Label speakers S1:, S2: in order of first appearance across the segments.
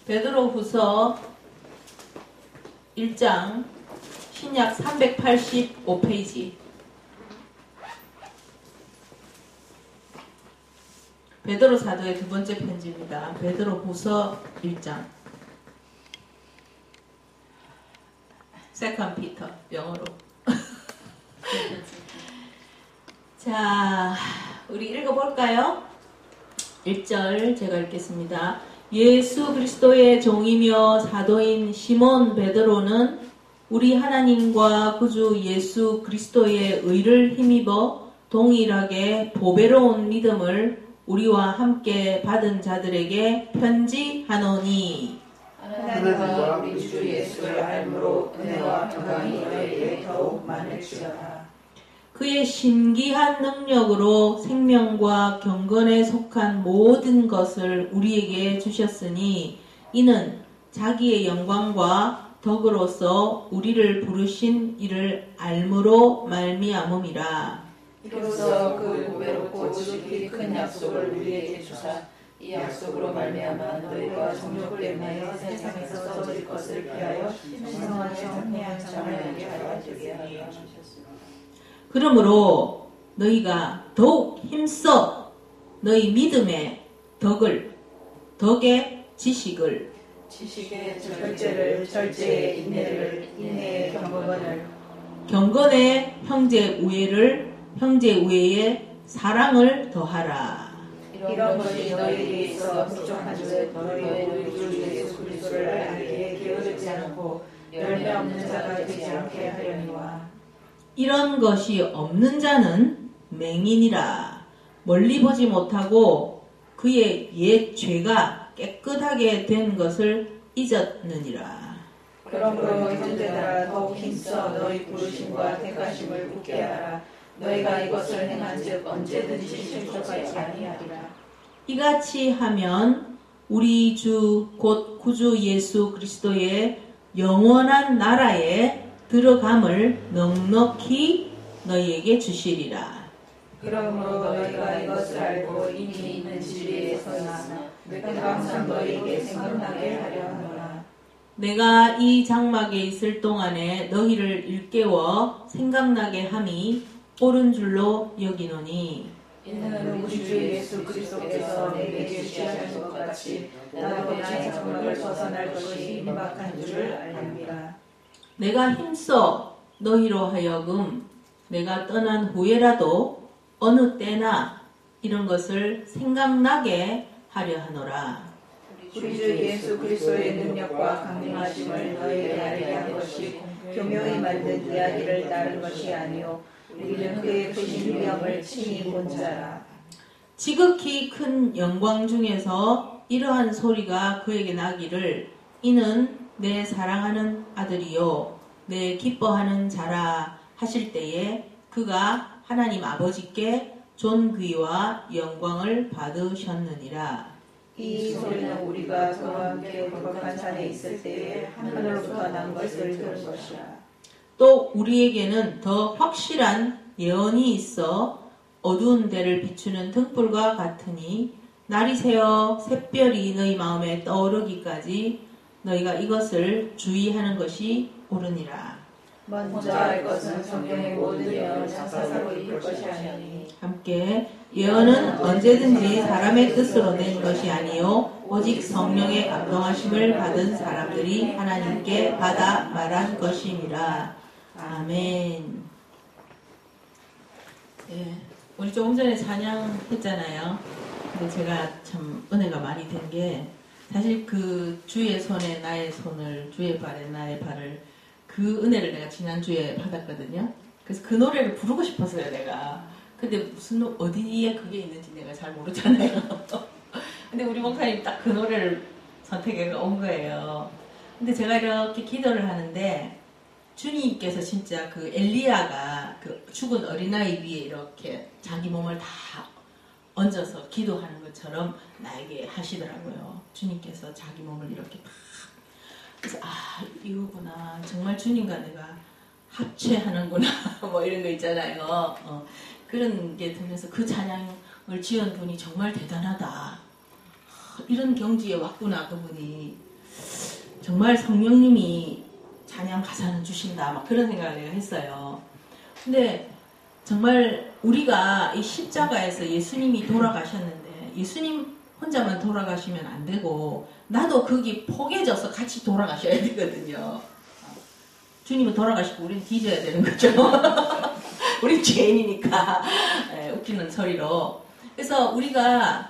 S1: 베드로후서 1장 신약 385페이지. 베드로 사도의 두 번째 편지입니다. 베드로후서 1장. 세컨 피터 영어로. 자, 우리 읽어볼까요? 1절 제가 읽겠습니다. 예수 그리스도의 종이며 사도인 시몬 베드로는 우리 하나님과 구주 예수 그리스도의 의를 힘입어 동일하게 보배로운 믿음을 우리와 함께 받은 자들에게 편지하노니
S2: 하나님과 우리 주 예수를 알므로 은혜와 평강이 너희에게 더욱 많을지어다.
S1: 그의 신기한 능력으로 생명과 경건에 속한 모든 것을 우리에게 주셨으니 이는 자기의 영광과 덕으로서 우리를 부르신 이를 알므로 말미암음이라.
S2: 이로써 그 보배롭고 지극히 큰 약속을 우리에게 주사 이 약속으로 말미암아 너희가 정욕을 인하여 세상에서 써질 것을 피하여 신성하게 정리한 잠을 알게 하여 되게 하여 주셨습니다.
S1: 그러므로 너희가 더욱 힘써 너희 믿음의 덕의 지식을
S2: 지식의 절제를 절제의 인내를 인내의
S1: 경건의 형제 우애에 사랑을 더하라.
S2: 이런 것이 너희에게 있어 부족한 즉 너희의 주 예수 그리스도를 알기에 게으르지 않고 열매 없는 자가 되지 않게 하려니와.
S1: 이런 것이 없는 자는 맹인이라. 멀리 보지 못하고 그의 옛 죄가 깨끗하게 된 것을 잊었느니라.
S2: 그러므로 형제들아 더욱 힘써 너희 부르심과 택하심을 굳게 하라. 너희가 이것을 행한즉 언제든지 실족하지 아니하리라.
S1: 이같이 하면 우리 주 곧 구주 예수 그리스도의 영원한 나라에 들어감을 넉넉히 너희에게 주시리라.
S2: 그러므로 너희가 이것을 알고 이미 있는 진리에 서나 내가 항상 너희에게 생각나게 하려 하노라.
S1: 내가 이 장막에 있을 동안에 너희를 일깨워 생각나게 함이 옳은 줄로 여기노니
S2: 이는 우리 주 예수 그리스도께서 내게 계시하신 것 같이 나도 나의 장막을 벗어날 것이 임박한 줄을 알미라.
S1: 내가 힘써 너희로 하여금 내가 떠난 후에라도 어느 때나 이런 것을 생각나게 하려 하노라.
S2: 우리 주 예수 그리스도의 능력과 강림하심을 너희에게 알게 한 것이 교묘히 만든 이야기를 따른 것이 아니요 우리는 그의 크신 위엄을 친히 본 자라.
S1: 지극히 큰 영광 중에서 이러한 소리가 그에게 나기를 이는 내 사랑하는 아들이요 내 기뻐하는 자라 하실 때에 그가 하나님 아버지께 존귀와 영광을 받으셨느니라.
S2: 이 소리는 우리가 그와 함께 거룩한 산에 있을 때에 하늘로부터 난 것을 들은 것이라.
S1: 또 우리에게는 더 확실한 예언이 있어 어두운 데를 비추는 등불과 같으니 날이 새어 샛별이 너희 마음에 떠오르기까지 너희가 이것을 주의하는 것이 옳으니라.
S2: 먼저 알 것은 성경의 모든 예언을 사사로 이룰 것이 아니니
S1: 함께 예언은 언제든지 사람의 뜻으로 낸 것이 아니요 오직 성령의 감동하심을 받은 사람들이 하나님께 받아 말한 것임이라. 아멘. 예, 우리 조금 전에 찬양했잖아요. 근데 제가 참 은혜가 많이 된 게 사실 그 주의 손에 나의 손을 주의 발에 나의 발을 그 은혜를 내가 지난주에 받았거든요. 그래서 그 노래를 부르고 싶었어요, 내가. 근데 무슨 어디에 그게 있는지 내가 잘 모르잖아요. 근데 우리 목사님이 딱 그 노래를 선택해 온 거예요. 근데 제가 이렇게 기도를 하는데 주님께서 진짜 그 엘리야가 그 죽은 어린아이 위에 이렇게 자기 몸을 다 얹어서 기도하는 것처럼 나에게 하시더라고요. 주님께서 자기 몸을 이렇게 다. 그래서 이거구나. 정말 주님과 내가 합체하는구나. 뭐 이런 거 있잖아요. 그런 게 들면서 그 찬양을 지은 분이 정말 대단하다. 이런 경지에 왔구나, 그분이. 정말 성령님이 찬양 가사는 주신다 막 그런 생각을 내가 했어요. 근데 정말 우리가 이 십자가에서 예수님이 돌아가셨는데 예수님 혼자만 돌아가시면 안 되고 나도 거기 포개져서 같이 돌아가셔야 되거든요. 주님은 돌아가시고 우리는 뒤져야 되는 거죠. 우린 죄인이니까. 웃기는 소리로. 그래서 우리가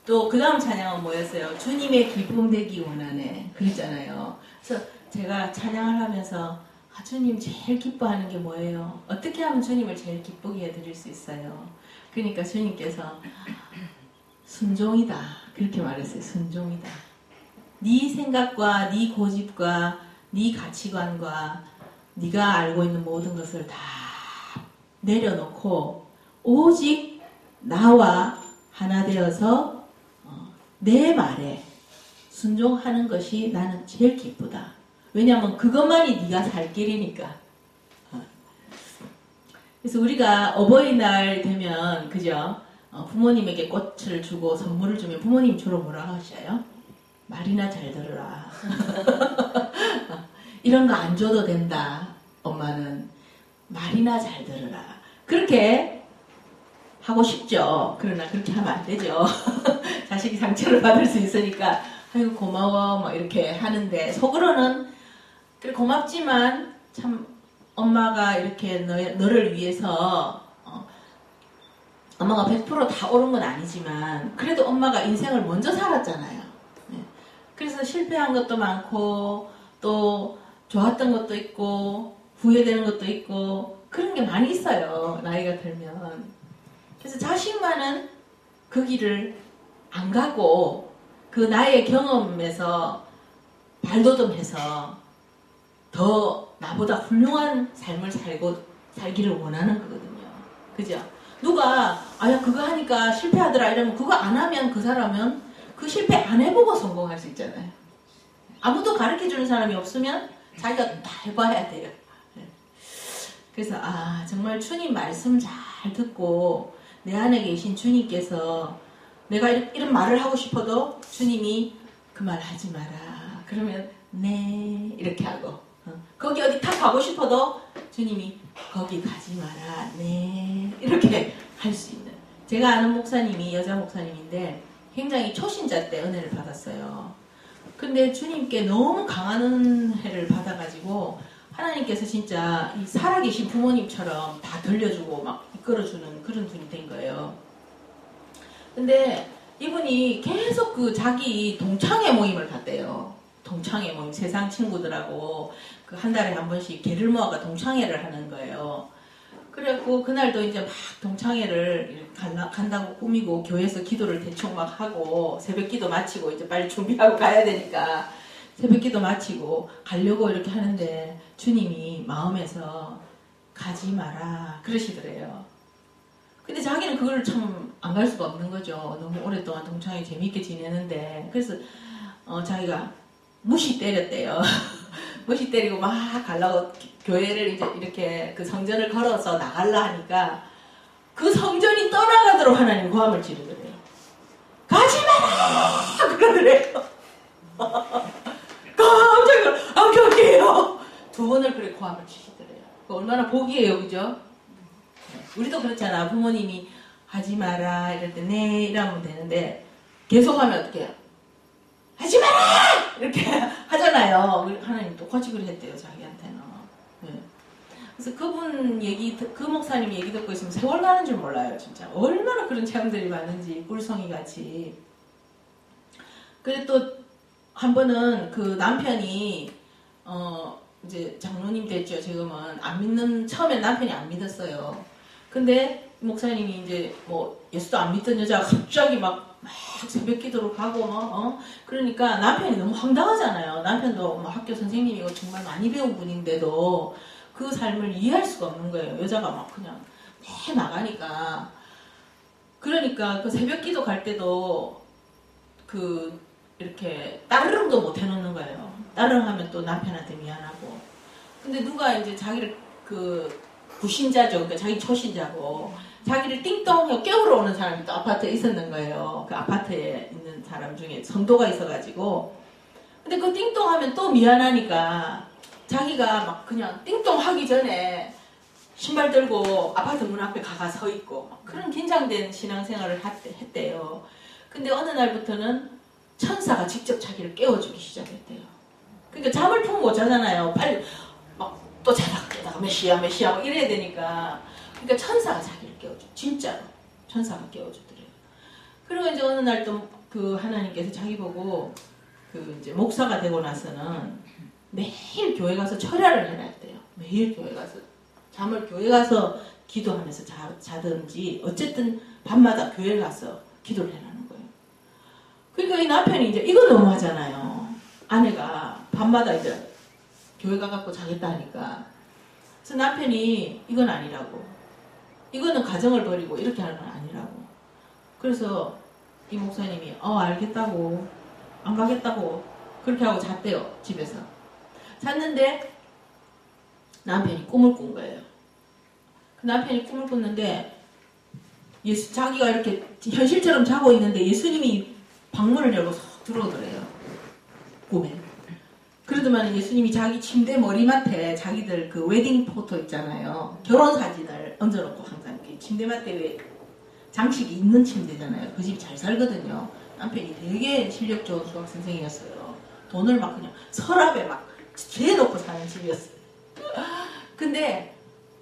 S1: 또 그 다음 찬양은 뭐였어요? 주님의 기쁨 되기 원하네. 그랬잖아요. 그래서 제가 찬양을 하면서 주님 제일 기뻐하는 게 뭐예요? 어떻게 하면 주님을 제일 기쁘게 해드릴 수 있어요? 그러니까 주님께서 순종이다. 그렇게 말했어요. 순종이다. 네 생각과 네 고집과 네 가치관과 네가 알고 있는 모든 것을 다 내려놓고 오직 나와 하나 되어서 내 말에 순종하는 것이 나는 제일 기쁘다. 왜냐하면 그것만이 네가 살 길이니까. 그래서 우리가 어버이날 되면 그죠? 부모님에게 꽃을 주고 선물을 주면 부모님 주로 뭐라 하셔요? 말이나 잘 들으라. 이런 거 안 줘도 된다. 엄마는 말이나 잘 들으라. 그렇게 하고 싶죠. 그러나 그렇게 하면 안 되죠. 자식이 상처를 받을 수 있으니까 아이고 고마워 막 이렇게 하는데 속으로는 그래 고맙지만 참 엄마가 이렇게 너를 위해서 엄마가 100% 다 옳은 건 아니지만 그래도 엄마가 인생을 먼저 살았잖아요. 그래서 실패한 것도 많고 또 좋았던 것도 있고 후회되는 것도 있고 그런 게 많이 있어요. 나이가 들면. 그래서 자식만은 그 길을 안 가고 그 나의 경험에서 발돋움해서 더 나보다 훌륭한 삶을 살기를 원하는 거거든요. 그죠? 누가 야 그거 하니까 실패하더라 이러면 그거 안 하면 그 사람은 그 실패 안 해보고 성공할 수 있잖아요. 아무도 가르쳐주는 사람이 없으면 자기가 다 해봐야 돼요. 그래서 정말 주님 말씀 잘 듣고 내 안에 계신 주님께서 내가 이런 말을 하고 싶어도 주님이 그 말 하지 마라. 그러면 네 이렇게 하고 거기 어디 탁 가고 싶어도 주님이 거기 가지 마라. 네 이렇게 할 수 있는. 제가 아는 목사님이 여자 목사님인데 굉장히 초신자 때 은혜를 받았어요. 근데 주님께 너무 강한 은혜를 받아가지고 하나님께서 진짜 이 살아계신 부모님처럼 다 들려주고 막 이끌어주는 그런 분이 된 거예요. 근데 이분이 계속 그 자기 동창회 모임을 갔대요. 동창회 모임, 세상 친구들하고 그 한 달에 한 번씩 개를 모아가 동창회를 하는 거예요. 그래갖고 그날도 이제 막 동창회를 간다고 꾸미고 교회에서 기도를 대충 막 하고 새벽 기도 마치고 이제 빨리 준비하고 가야 되니까 새벽 기도 마치고 가려고 이렇게 하는데 주님이 마음에서 가지 마라 그러시더래요. 근데 자기는 그걸 참 안 갈 수가 없는 거죠. 너무 오랫동안 동창회 재미있게 지내는데 그래서 자기가 무시 때렸대요. 무시 때리고 막 가려고 교회를 이제 이렇게 그 성전을 걸어서 나갈라 하니까 그 성전이 떠나가도록 하나님 고함을 지르더래요. 가지 마라! 그러더래요. 깜짝 안 갈게요. 2번을 그렇게 고함을 치시더래요. 얼마나 복이에요, 그죠? 우리도 그렇잖아. 부모님이 하지 마라 이럴 때 네 이러면 되는데 계속하면 어떻게 해요? 하지 마라! 이렇게 하잖아요. 하나님 똑같이 그랬대요, 자기한테는. 네. 그래서 그 목사님 얘기 듣고 있으면 세월 가는 줄 몰라요, 진짜. 얼마나 그런 체험들이 많은지, 꿀송이 같이. 그래 또, 한 번은 그 남편이, 이제 장로님 됐죠, 지금은. 처음엔 남편이 안 믿었어요. 근데 목사님이 이제 예수도 안 믿던 여자가 갑자기 막 새벽 기도로 가고 그러니까 남편이 너무 황당하잖아요. 남편도 학교 선생님이고 정말 많이 배운 분인데도 그 삶을 이해할 수가 없는 거예요. 여자가 막 그냥 내 나가니까. 그러니까 그 새벽 기도 갈 때도 이렇게 따르릉도 못 해놓는 거예요. 따르릉 하면 또 남편한테 미안하고. 근데 누가 이제 자기를 부신자죠. 그러니까 자기 초신자고 자기를 띵동 깨우러 오는 사람이 또 아파트에 있었는 거예요. 그 아파트에 있는 사람 중에 성도가 있어가지고 근데 그 띵동하면 또 미안하니까 자기가 막 그냥 띵동하기 전에 신발 들고 아파트 문 앞에 가가 서 있고 그런 긴장된 신앙생활을 했대요. 근데 어느 날부터는 천사가 직접 자기를 깨워주기 시작했대요. 그러니까 잠을 푹 못 자잖아요. 빨리 막 또 자다가 깨다가 메시아 막 이래야 되니까 그러니까 천사가 자기를 깨워줘. 진짜로 천사가 깨워주더래요. 그리고 이제 어느 날 또 그 하나님께서 자기 보고 그 이제 목사가 되고 나서는 매일 교회 가서 철야를 해야 돼요. 매일 교회 가서 잠을 교회 가서 기도하면서 자든지 어쨌든 밤마다 교회 가서 기도를 해라는 거예요. 그러니까 이 남편이 이제 이거 너무하잖아요. 아내가 밤마다 이제 교회 가갖고 자겠다 하니까 그래서 남편이 이건 아니라고 이거는 가정을 버리고 이렇게 하는 건 아니라고 그래서 이 목사님이 알겠다고 안 가겠다고 그렇게 하고 잤대요. 집에서 잤는데 남편이 꿈을 꾼 거예요. 그 남편이 꿈을 꿨는데 자기가 이렇게 현실처럼 자고 있는데 예수님이 방문을 열고 쏙 들어오더래요. 꿈에. 그러더만 예수님이 자기 침대 머리맡에 자기들 그 웨딩 포토 있잖아요. 결혼 사진을 얹어놓고 항상 이렇게 침대맡에 왜 장식이 있는 침대잖아요. 그 집 잘 살거든요. 남편이 되게 실력 좋은 수학 선생이었어요. 돈을 막 그냥 서랍에 막 죄놓고 사는 집이었어요. 근데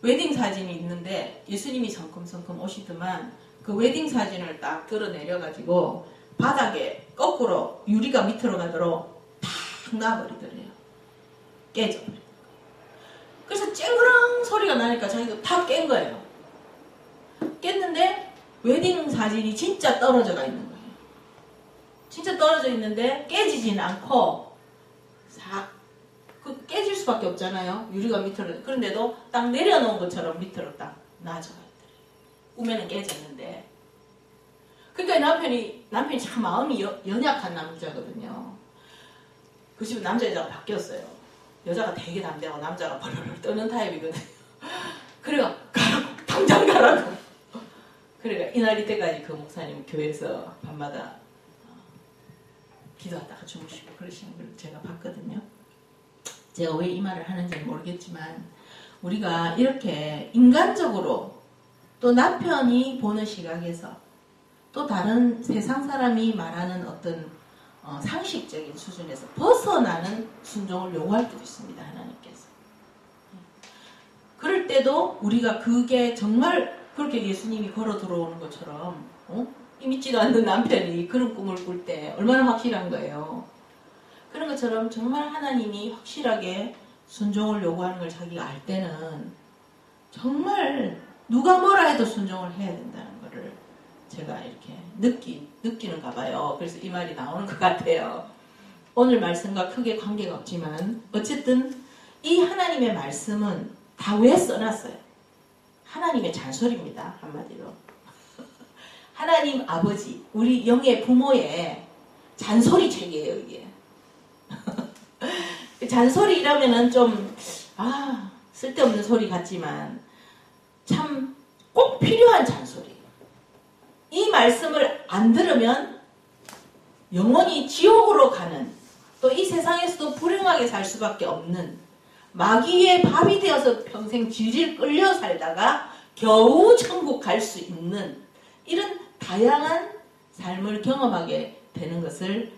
S1: 웨딩 사진이 있는데 예수님이 성큼성큼 오시더만 그 웨딩 사진을 딱 들어내려가지고 바닥에 거꾸로 유리가 밑으로 가도록 탁 놔버리더래요. 깨져버려요. 그래서 쨍그랑 소리가 나니까 자기가 탁 깬 거예요. 깼는데 웨딩 사진이 진짜 떨어져가 있는 거예요. 진짜 떨어져 있는데 깨지진 않고 그 깨질 수밖에 없잖아요. 유리가 밑으로. 그런데도 딱 내려놓은 것처럼 밑으로 딱 놔져가 있더래요. 꿈에는 깨졌는데. 그러니까 남편이 참 마음이 연약한 남자거든요. 그 집은 남자 여자가 바뀌었어요. 여자가 되게 담대하고 남자가 벌벌 떠는 타입이거든요. 그래가 가라고 당장 가라고. 그러니까 이날 이때까지 그 목사님 교회에서 밤마다 기도하다가 주무시고 그러시는 걸 제가 봤거든요. 제가 왜 이 말을 하는지는 모르겠지만 우리가 이렇게 인간적으로 또 남편이 보는 시각에서 또 다른 세상 사람이 말하는 어떤 상식적인 수준에서 벗어나는 순종을 요구할 때도 있습니다. 하나님께서. 그럴 때도 우리가 그게 정말 그렇게 예수님이 걸어 들어오는 것처럼 믿지도 않는 남편이 그런 꿈을 꿀 때 얼마나 확실한 거예요. 그런 것처럼 정말 하나님이 확실하게 순종을 요구하는 걸 자기가 알 때는 정말 누가 뭐라 해도 순종을 해야 된다는 거를 제가 이렇게 느끼는가 봐요. 그래서 이 말이 나오는 것 같아요. 오늘 말씀과 크게 관계가 없지만 어쨌든 이 하나님의 말씀은 다 왜 써놨어요? 하나님의 잔소리입니다. 한마디로. 하나님 아버지, 우리 영의 부모의 잔소리 책이에요, 이게. 잔소리라면은 좀, 쓸데없는 소리 같지만, 참 꼭 필요한 잔소리. 이 말씀을 안 들으면 영원히 지옥으로 가는, 또 이 세상에서도 불행하게 살 수밖에 없는, 마귀의 밥이 되어서 평생 질질 끌려 살다가 겨우 천국 갈 수 있는 이런 다양한 삶을 경험하게 되는 것을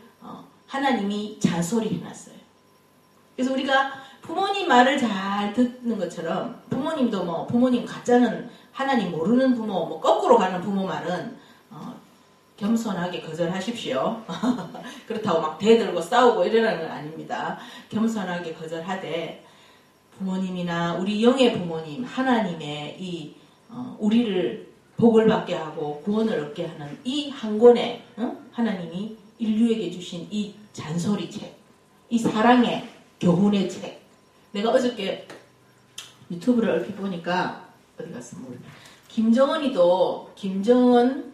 S1: 하나님이 잔소리 해놨어요. 그래서 우리가 부모님 말을 잘 듣는 것처럼 부모님도 부모님 가짜는 하나님 모르는 부모, 거꾸로 가는 부모 말은 겸손하게 거절하십시오. 그렇다고 막 대들고 싸우고 이러는 건 아닙니다. 겸손하게 거절하되 부모님이나 우리 영의 부모님 하나님의 이 우리를 복을 받게 하고 구원을 얻게 하는 이 한 권의 하나님이 인류에게 주신 이 잔소리 책, 이 사랑의 교훈의 책. 내가 어저께 유튜브를 얼핏 보니까 어디 갔어? 김정은이도 김정은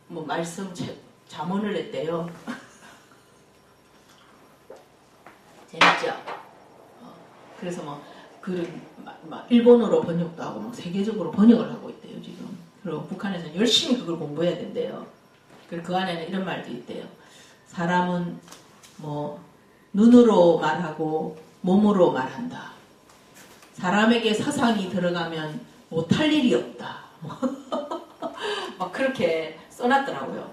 S1: 말씀 잠언을 냈대요. 재밌죠? 그래서 막 일본어로 번역도 하고 막 세계적으로 번역을 하고 있대요 지금. 그리고 북한에서는 열심히 그걸 공부해야 된대요. 그리고 그 안에는 이런 말도 있대요. 사람은 뭐 눈으로 말하고 몸으로 말한다. 사람에게 사상이 들어가면 못할 일이 없다. 막 그렇게 써놨더라고요.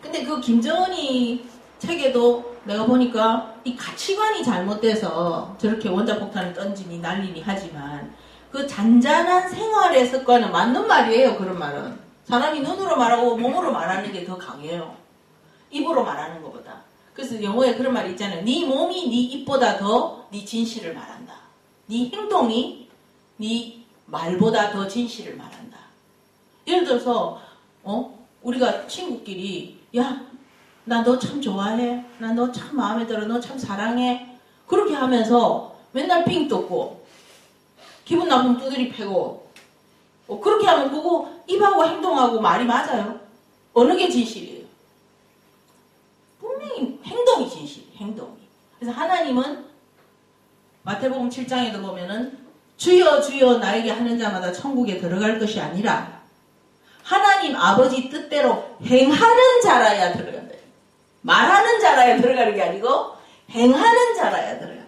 S1: 근데 그 김정은이 책에도 내가 보니까 이 가치관이 잘못돼서 저렇게 원자폭탄을 던지니 날리니 하지만 그 잔잔한 생활의 습관은 맞는 말이에요. 그런 말은. 사람이 눈으로 말하고 몸으로 말하는 게 더 강해요. 입으로 말하는 것보다. 그래서 영어에 그런 말이 있잖아요. 네 몸이 네 입보다 더 네 진실을 말한다. 네 행동이 네 말보다 더 진실을 말한다. 예를 들어서 우리가 친구끼리 야, 나 너 참 좋아해. 나 너 참 마음에 들어. 너 참 사랑해. 그렇게 하면서 맨날 삥 뜯고 기분 나쁘면 두드리 패고 그렇게 하면 그거 입하고 행동하고 말이 맞아요. 어느 게 진실이에요? 분명히 행동이 진실이에요. 행동이. 그래서 하나님은 마태복음 7장에도 보면은 주여 주여 나에게 하는 자마다 천국에 들어갈 것이 아니라 하나님 아버지 뜻대로 행하는 자라야 들어간다. 말하는 자라야 들어가는 게 아니고 행하는 자라야 들어간다.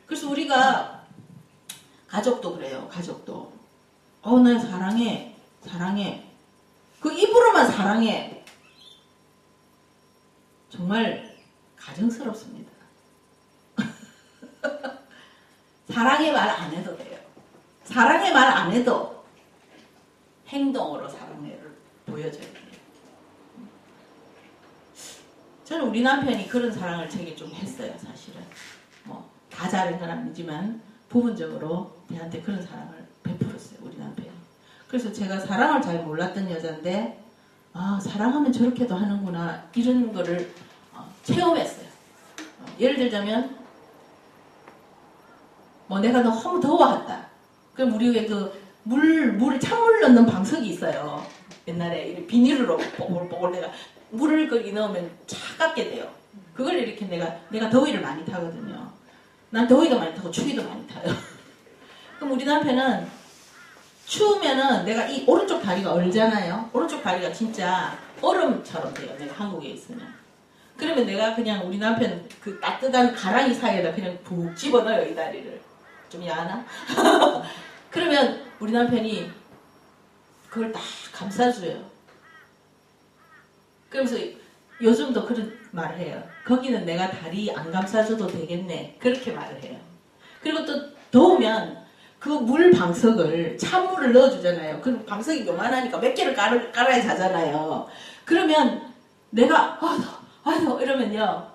S1: 그래서 우리가 가족도 그래요. 가족도 나 사랑해 사랑해 그 입으로만 사랑해 정말 가증스럽습니다. 사랑의 말 안 해도 돼요. 사랑의 말 안 해도 행동으로 사랑을 보여줘야 돼요. 저는 우리 남편이 그런 사랑을 되게 좀 했어요. 사실은 뭐 다 잘한 건 아니지만 부분적으로 저한테 그런 사랑을 베풀었어요. 우리 남편이. 그래서 제가 사랑을 잘 몰랐던 여자인데 사랑하면 저렇게도 하는구나 이런 거를 체험했어요. 예를 들자면 뭐 내가 너무 더워한다. 그럼 우리 그 찬물 넣는 방석이 있어요. 옛날에 이렇게 비닐로 뽀글뽀글 내가 물을 거기 넣으면 차갑게 돼요. 그걸 이렇게 내가 더위를 많이 타거든요. 난 더위도 많이 타고 추위도 많이 타요. 그럼 우리 남편은 추우면은 내가 이 오른쪽 다리가 얼잖아요. 오른쪽 다리가 진짜 얼음처럼 돼요. 내가 한국에 있으면. 그러면 내가 그냥 우리 남편 그 따뜻한 가랑이 사이에다 그냥 푹 집어넣어요. 이 다리를. 좀 야하나? 그러면 우리 남편이 그걸 딱 감싸줘요. 그러면서 요즘도 그런 말을 해요. 거기는 내가 다리 안 감싸줘도 되겠네. 그렇게 말을 해요. 그리고 또 더우면 그 물 방석을 찬물을 넣어주잖아요. 그 방석이 요만하니까 몇 개를 깔아야 자잖아요. 그러면 내가 아유 이러면요.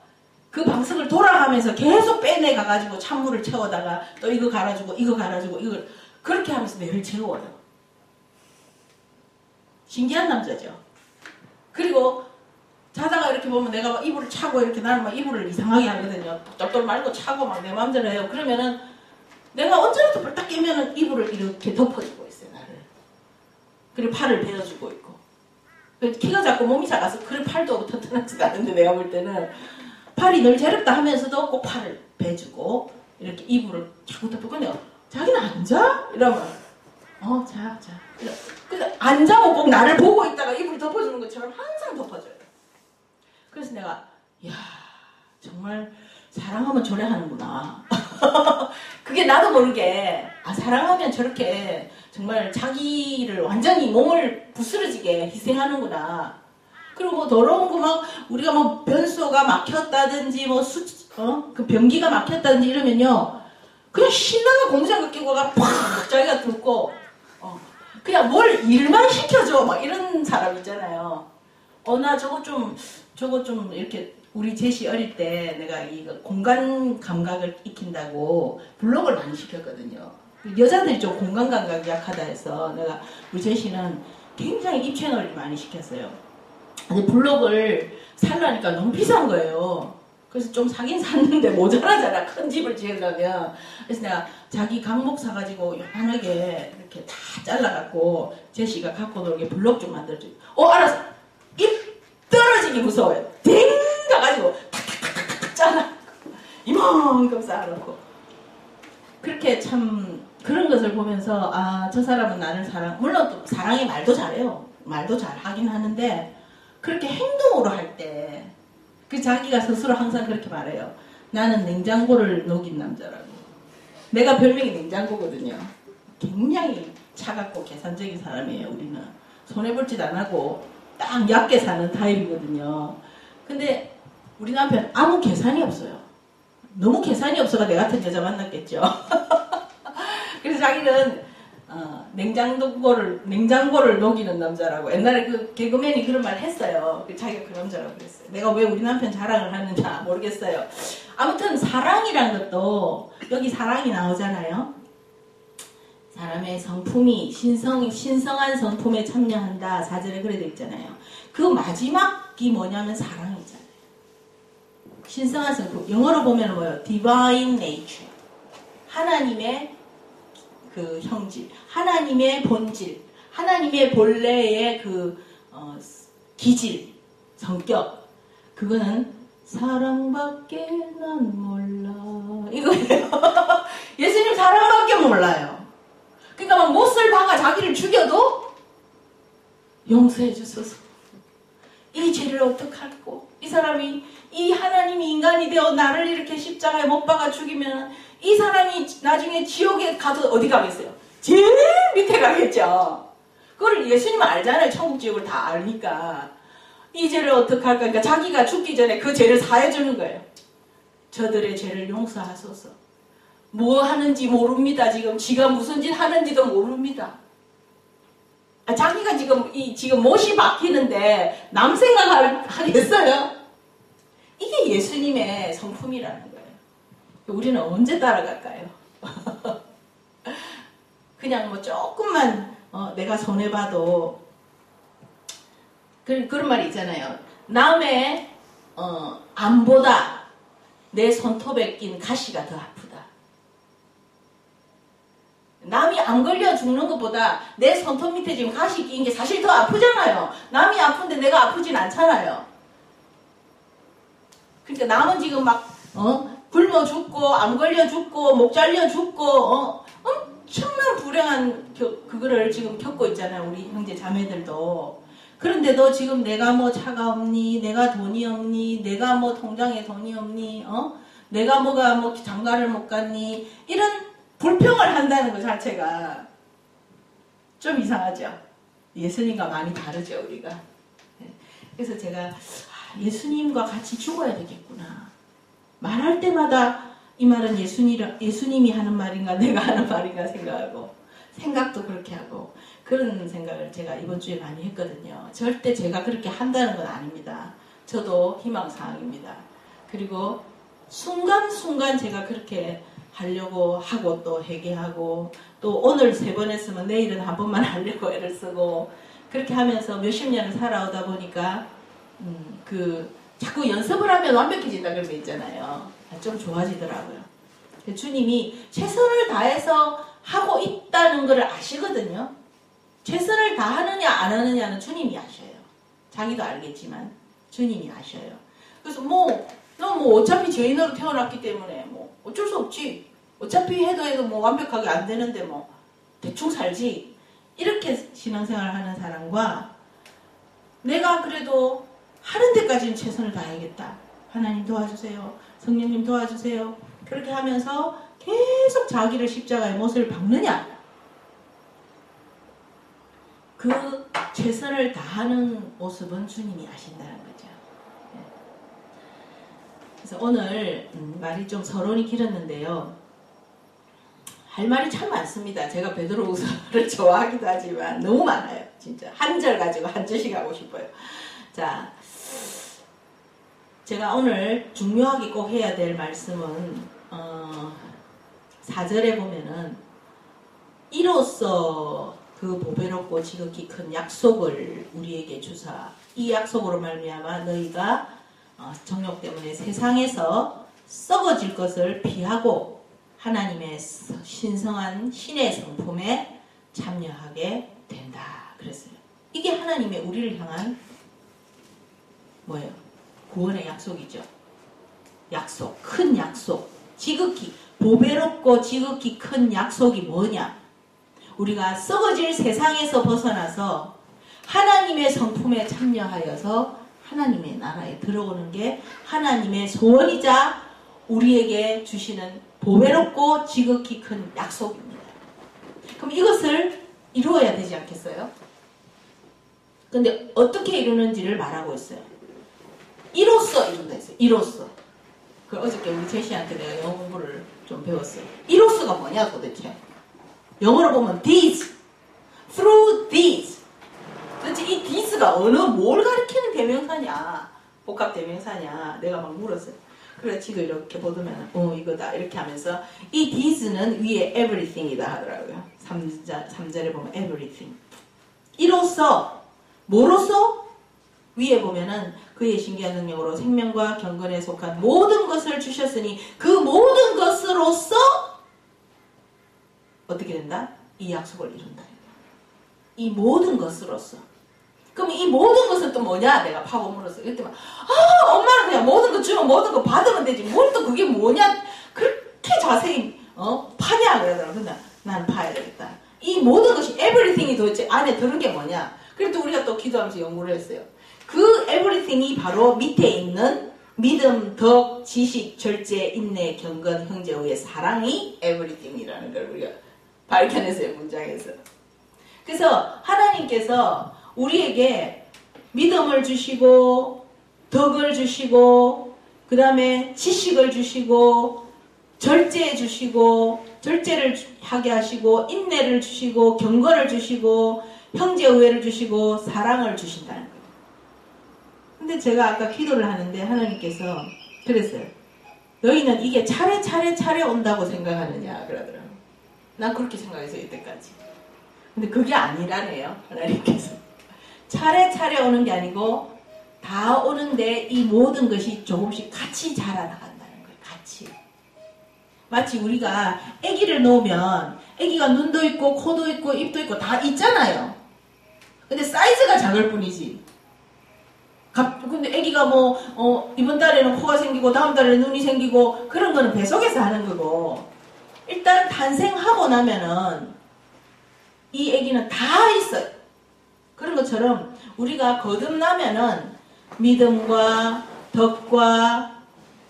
S1: 그 방석을 돌아가면서 계속 빼내가가지고 찬물을 채워다가 또 이거 갈아주고 이거 갈아주고 이걸 그렇게 하면서 매를 채워요. 신기한 남자죠. 그리고 자다가 이렇게 보면 내가 막 이불을 차고 이렇게 나는 막 이불을 이상하게 하거든요. 똘똘 말고 차고 막 내 마음대로 해요. 그러면은 내가 언제라도 벌딱 깨면은 이불을 이렇게 덮어주고 있어요. 나를. 그리고 팔을 베어주고 있고. 키가 작고 몸이 작아서 그래 팔도 튼튼하지가 않은데 내가 볼 때는 팔이 늘 저렵다 하면서도 꼭 팔을 베주고 이렇게 이불을 자꾸 덮고 내가 자기는 안 자? 이러면 자. 근데 안 자고 꼭 나를 보고 있다가 이불 덮어주는 것처럼 항상 덮어줘요. 그래서 내가 이야 정말 사랑하면 저래 하는구나. 그게 나도 모르게 사랑하면 저렇게 정말 자기를 완전히 몸을 부스러지게 희생하는구나. 그리고 뭐 더러운 거 막 우리가 뭐 변소가 막혔다든지 그 변기가 막혔다든지 이러면요 그냥 신나가 공장을 끼고 가 팍 자기가 듣고 그냥 뭘 일만 시켜줘 막 이런 사람 있잖아요. 나 저거 좀 이렇게 우리 제시 어릴 때 내가 이거 공간 감각을 익힌다고 블록을 많이 시켰거든요. 여자들이 좀 공간 감각이 약하다 해서 내가 우리 제시는 굉장히 입체놀이를 많이 시켰어요. 근데 블록을 살라니까 너무 비싼 거예요. 그래서 좀 사긴 샀는데 모자라잖아. 큰 집을 지으려면. 그래서 내가 자기 강목 사가지고 요만하게 이렇게 다 잘라갖고 제시가 갖고 놀게 블록 좀 만들어줘. 알았어. 입 떨어지기 무서워요. 댕 가가지고 탁탁탁탁 잘라. 펑금 쌓아놓고 그렇게 참 그런 것을 보면서 아, 저 사람은 나를 물론 또 사랑의 말도 잘해요. 말도 잘 하긴 하는데 그렇게 행동으로 할 때 그 자기가 스스로 항상 그렇게 말해요. 나는 냉장고를 녹인 남자라고. 내가 별명이 냉장고거든요. 굉장히 차갑고 계산적인 사람이에요. 우리는 손해볼 짓 안 하고 딱 얕게 사는 타입이거든요. 근데 우리 남편 아무 계산이 없어요. 너무 계산이 없어가 내 같은 여자 만났겠죠. 그래서 자기는 냉장고를 녹이는 남자라고. 옛날에 그 개그맨이 그런 말 했어요. 자기가 그 남자라고 그랬어요. 내가 왜 우리 남편 자랑을 하는지 모르겠어요. 아무튼 사랑이란 것도 여기 사랑이 나오잖아요. 사람의 성품이 신성한 성품에 참여한다. 4절에 그래 돼 있잖아요. 그 마지막이 뭐냐면 사랑이잖아요. 신성한 성품. 영어로 보면 뭐예요? Divine Nature. 하나님의 그 형질, 하나님의 본질, 하나님의 본래의 그 기질, 성격. 그거는 사랑밖에 난 몰라. 이거예요. 예수님 사랑밖에 몰라요. 그러니까 막 못을 박아 자기를 죽여도 용서해 주소서. 이 죄를 어떡할꼬? 이 사람이 이 하나님이 인간이 되어 나를 이렇게 십자가에 못 박아 죽이면 이 사람이 나중에 지옥에 가도 어디 가겠어요? 제일 밑에 가겠죠. 그걸 예수님은 알잖아요. 천국 지옥을 다 아니까. 이 죄를 어떡할까? 그러니까 자기가 죽기 전에 그 죄를 사해주는 거예요. 저들의 죄를 용서하소서. 뭐 하는지 모릅니다. 지가 무슨 짓 하는지도 모릅니다. 자기가 지금 못이 박히는데 남 생각하겠어요? 이게 예수님의 성품이라는 거예요. 우리는 언제 따라갈까요? 그냥 뭐 조금만 내가 손해봐도 그런 말이 있잖아요. 남의 암보다 내 손톱에 낀 가시가 더 아프다. 남이 암 걸려 죽는 것보다 내 손톱 밑에 지금 가시 낀 게 사실 더 아프잖아요. 남이 아픈데 내가 아프진 않잖아요. 그러니까 남은 지금 막 굶어 죽고 암 걸려 죽고 목 잘려 죽고 엄청난 불행한 그거를 지금 겪고 있잖아요. 우리 형제 자매들도. 그런데도 지금 내가 뭐 차가 없니, 내가 돈이 없니, 내가 뭐 통장에 돈이 없니, 내가 뭐 장가를 못 갔니, 이런 불평을 한다는 것 자체가 좀 이상하죠. 예수님과 많이 다르죠, 우리가. 그래서 제가 예수님과 같이 죽어야 되겠구나. 말할 때마다 이 말은 예수님이 하는 말인가 내가 하는 말인가 생각하고 생각도 그렇게 하고 그런 생각을 제가 이번 주에 많이 했거든요. 절대 제가 그렇게 한다는 건 아닙니다. 저도 희망사항입니다. 그리고 순간순간 제가 그렇게 하려고 하고 또 회개하고 또 오늘 3번 했으면 내일은 한 번만 하려고 애를 쓰고 그렇게 하면서 몇십 년을 살아오다 보니까 자꾸 연습을 하면 완벽해진다 그런 거 있잖아요. 좀 좋아지더라고요. 주님이 최선을 다해서 하고 있다는 걸 아시거든요. 최선을 다하느냐 안 하느냐는 주님이 아셔요. 자기도 알겠지만 주님이 아셔요. 그래서 너 어차피 죄인으로 태어났기 때문에 어쩔 수 없지. 어차피 해도 완벽하게 안 되는데 대충 살지. 이렇게 신앙생활을 하는 사람과 내가 그래도 하는 데까지는 최선을 다해야겠다. 하나님 도와주세요. 성령님 도와주세요. 그렇게 하면서 계속 자기를 십자가에 못을 박느냐. 그 최선을 다하는 모습은 주님이 아신다는 거죠. 그래서 오늘 말이 좀 서론이 길었는데요. 할 말이 참 많습니다. 제가 베드로후서를 좋아하기도 하지만 너무 많아요. 진짜 한 절 가지고 한 절씩 하고 싶어요. 자, 제가 오늘 중요하게 꼭 해야 될 말씀은 4절에 보면은 이로써 그 보배롭고 지극히 큰 약속을 우리에게 주사 이 약속으로 말미암아 너희가 정욕 때문에 세상에서 썩어질 것을 피하고 하나님의 신성한 신의 성품에 참여하게 된다 그랬어요. 이게 하나님의 우리를 향한 뭐예요? 구원의 약속이죠. 약속, 큰 약속. 지극히 보배롭고 지극히 큰 약속이 뭐냐? 우리가 썩어질 세상에서 벗어나서 하나님의 성품에 참여하여서 하나님의 나라에 들어오는 게 하나님의 소원이자 우리에게 주시는 보배롭고 지극히 큰 약속입니다. 그럼 이것을 이루어야 되지 않겠어요? 근데 어떻게 이루는지를 말하고 있어요. 이로써 이룬다 했어요. 이로써. 그 어저께 우리 제시한테 내가 영어 공부를 좀 배웠어요. 이로써가 뭐냐 도대체. 영어로 보면 these, through these. 도대체 이 these가 뭘 가리키는 대명사냐, 복합 대명사냐 내가 막 물었어요. 그래서 지금 이렇게 보면 이거다 이렇게 하면서 이 these는 위에 everything이다 하더라고요. 3절에 보면 everything. 이로써 뭐로써? 위에 보면은 그의 신기한 능력으로 생명과 경건에 속한 모든 것을 주셨으니 그 모든 것으로서 어떻게 된다? 이 약속을 이룬다. 이 모든 것으로서. 그럼 이 모든 것은 또 뭐냐? 내가 파고 물었어요. 이랬더니 엄마는 그냥 모든 거 주면 모든 거 받으면 되지. 뭘 또 그게 뭐냐? 그렇게 자세히 파냐? 그러더라고요. 근데 난 파야 되겠다. 이 모든 것이 everything이 도대체 안에 들은 게 뭐냐? 그래도 우리가 또 기도하면서 연구를 했어요. 그 everything이 바로 밑에 있는 믿음, 덕, 지식, 절제, 인내, 경건, 형제의 사랑이 everything이라는 걸 우리가 밝혀냈어요. 문장에서. 그래서 하나님께서 우리에게 믿음을 주시고 덕을 주시고 그 다음에 지식을 주시고 절제 주시고 절제를 하게 하시고 인내를 주시고 경건을 주시고 형제의회를 주시고 사랑을 주신다는 거예요. 근데 제가 아까 기도를 하는데 하나님께서 그랬어요. 너희는 이게 차례 온다고 생각하느냐 그러더라고요. 난 그렇게 생각했어요. 이때까지. 근데 그게 아니라네요. 하나님께서. 차례 오는 게 아니고 다 오는데 이 모든 것이 조금씩 같이 자라나간다는 거예요. 같이. 마치 우리가 아기를 놓으면 아기가 눈도 있고 코도 있고 입도 있고 다 있잖아요. 근데 사이즈가 작을 뿐이지. 근데 아기가 이번 달에는 코가 생기고 다음 달에는 눈이 생기고 그런 거는 뱃속에서 하는 거고 일단 탄생하고 나면은 이 아기는 다 있어요. 그런 것처럼 우리가 거듭나면은 믿음과 덕과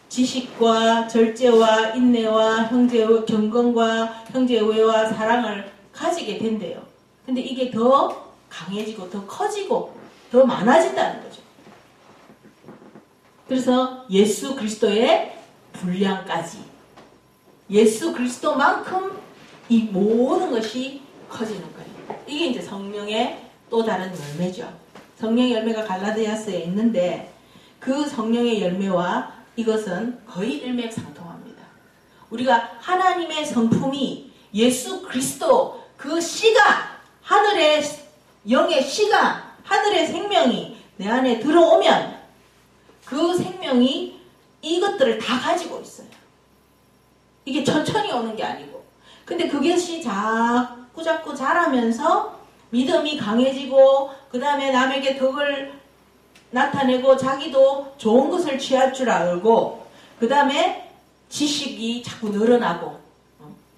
S1: 지식과 절제와 인내와 형제의 경건과 형제의회와 사랑을 가지게 된대요. 근데 이게 더 강해지고 더 커지고 더 많아진다는 거죠. 그래서 예수 그리스도의 분량까지 예수 그리스도만큼 이 모든 것이 커지는 거예요. 이게 이제 성령의 또 다른 열매죠. 성령의 열매가 갈라디아서에 있는데 그 성령의 열매와 이것은 거의 일맥상통합니다. 우리가 하나님의 성품이 예수 그리스도 그 씨가 하늘의 영의 씨가 하늘의 생명이 내 안에 들어오면 그 생명이 이것들을 다 가지고 있어요. 이게 천천히 오는 게 아니고. 근데 그것이 자꾸 자라면서 믿음이 강해지고 그 다음에 남에게 덕을 나타내고 자기도 좋은 것을 취할 줄 알고 그 다음에 지식이 자꾸 늘어나고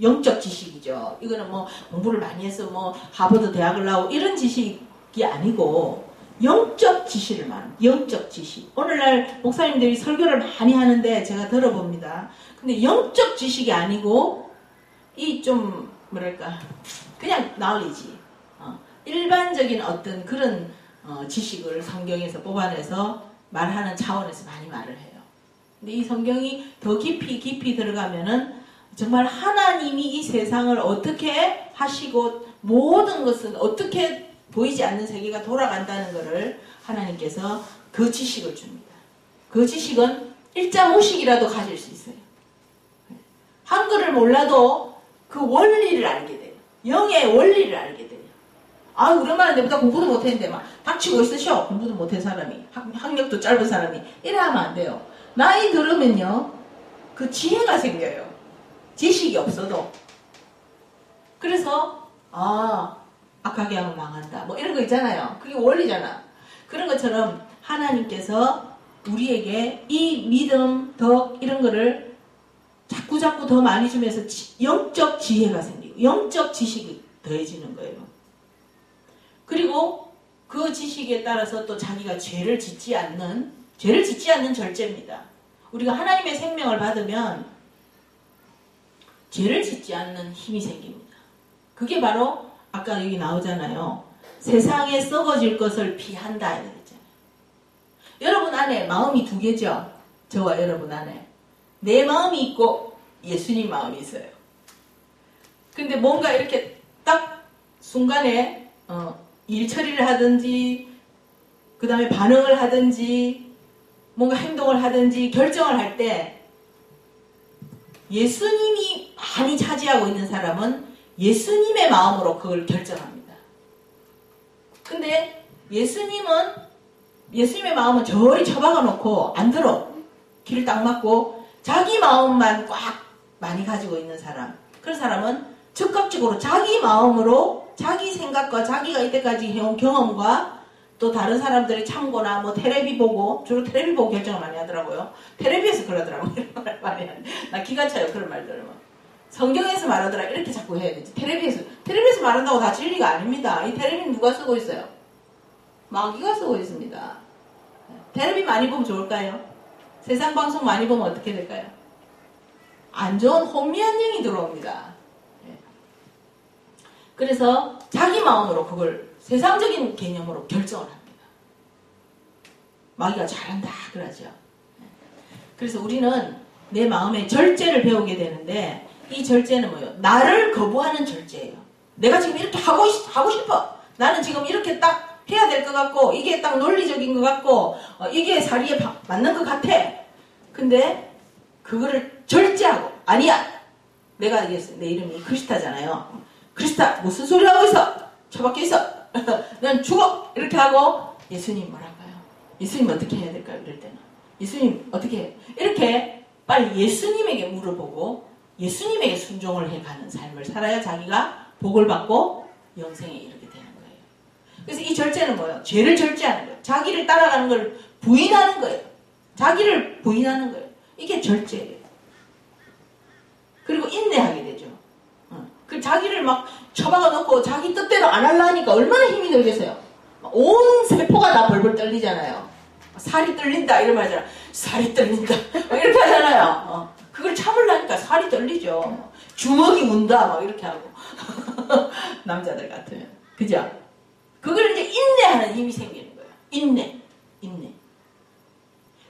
S1: 영적 지식이죠. 이거는 공부를 많이 해서 하버드 대학을 나오고 이런 지식이 아니고 영적 지식을 말합니다. 영적 지식. 오늘날 목사님들이 설교를 많이 하는데 제가 들어봅니다. 근데 영적 지식이 아니고 이 좀 뭐랄까 그냥 knowledge 일반적인 어떤 그런 지식을 성경에서 뽑아내서 말하는 차원에서 많이 말을 해요. 근데 이 성경이 더 깊이 들어가면은 정말 하나님이 이 세상을 어떻게 하시고 모든 것은 어떻게 보이지 않는 세계가 돌아간다는 것을 하나님께서 그 지식을 줍니다. 그 지식은 일자 무식이라도 가질 수 있어요. 한글을 몰라도 그 원리를 알게 돼요. 영의 원리를 알게 돼요. 오랜만에 내보다 공부도 못했는데 막 닥치고 있으셔. 공부도 못한 사람이 학력도 짧은 사람이 이래 하면 안 돼요. 나이 들으면요 그 지혜가 생겨요. 지식이 없어도. 그래서 악하게 하면 망한다. 이런 거 있잖아요. 그게 원리잖아. 그런 것처럼 하나님께서 우리에게 이 믿음, 덕 이런 거를 자꾸 더 많이 주면서 영적 지혜가 생기고 영적 지식이 더해지는 거예요. 그리고 그 지식에 따라서 또 자기가 죄를 짓지 않는 절제입니다. 우리가 하나님의 생명을 받으면 죄를 짓지 않는 힘이 생깁니다. 그게 바로 아까 여기 나오잖아요. 세상에 썩어질 것을 피한다 이랬잖아요. 여러분 안에 마음이 두 개죠. 저와 여러분 안에 내 마음이 있고 예수님 마음이 있어요. 근데 뭔가 이렇게 딱 순간에 일 처리를 하든지 그 다음에 반응을 하든지 뭔가 행동을 하든지 결정을 할 때 예수님이 많이 차지하고 있는 사람은 예수님의 마음으로 그걸 결정합니다. 근데 예수님의 마음은 저리 처박아 놓고 안 들어. 귀를 딱 막고 자기 마음만 꽉 많이 가지고 있는 사람. 그런 사람은 적극적으로 자기 마음으로 자기 생각과 자기가 이때까지 해온 경험과 또 다른 사람들의 참고나 뭐 테레비 보고, 주로 테레비 보고 결정을 많이 하더라고요. 테레비에서 그러더라고요. 이런 말 많이 하는데 나 기가 차요. 그런 말 들으면. 성경에서 말하더라 이렇게 자꾸 해야 되지. 테레비에서 말한다고 다 진리가 아닙니다. 이 테레비는 누가 쓰고 있어요? 마귀가 쓰고 있습니다. 테레비 많이 보면 좋을까요? 세상 방송 많이 보면 어떻게 될까요? 안 좋은 혼미한 영이 들어옵니다. 그래서 자기 마음으로 그걸 세상적인 개념으로 결정을 합니다. 마귀가 잘한다 그러죠. 그래서 우리는 내 마음의 절제를 배우게 되는데 이 절제는 뭐예요? 나를 거부하는 절제예요. 내가 지금 이렇게 하고 싶어. 나는 지금 이렇게 딱 해야 될 것 같고 이게 딱 논리적인 것 같고 이게 사리에 맞는 것 같아. 근데 그거를 절제하고 아니야. 내가 내 이름이 크리스타잖아요. 크리스타 무슨 소리 하고 있어? 처박혀 있어. 난 죽어. 이렇게 하고 예수님 뭐랄까요? 예수님 어떻게 해야 될까요? 이럴 때는 예수님 어떻게 해? 이렇게 빨리 예수님에게 물어보고 예수님에게 순종을 해가는 삶을 살아야 자기가 복을 받고 영생에 이르게 되는 거예요. 그래서 이 절제는 뭐예요? 죄를 절제하는 거예요. 자기를 따라가는 걸 부인하는 거예요. 자기를 부인하는 거예요. 이게 절제예요. 그리고 인내하게 되죠. 그 자기를 막 처박아 놓고 자기 뜻대로 안 하려니까 얼마나 힘이 들겠어요. 온 세포가 다 벌벌 떨리잖아요. 살이 떨린다 이런 말 하잖아. 살이 떨린다 이렇게 하잖아요. 그걸 참으려니까 살이 떨리죠. 주먹이 운다 막 이렇게 하고 남자들 같으면 그죠? 그걸 이제 인내하는 힘이 생기는 거예요. 인내.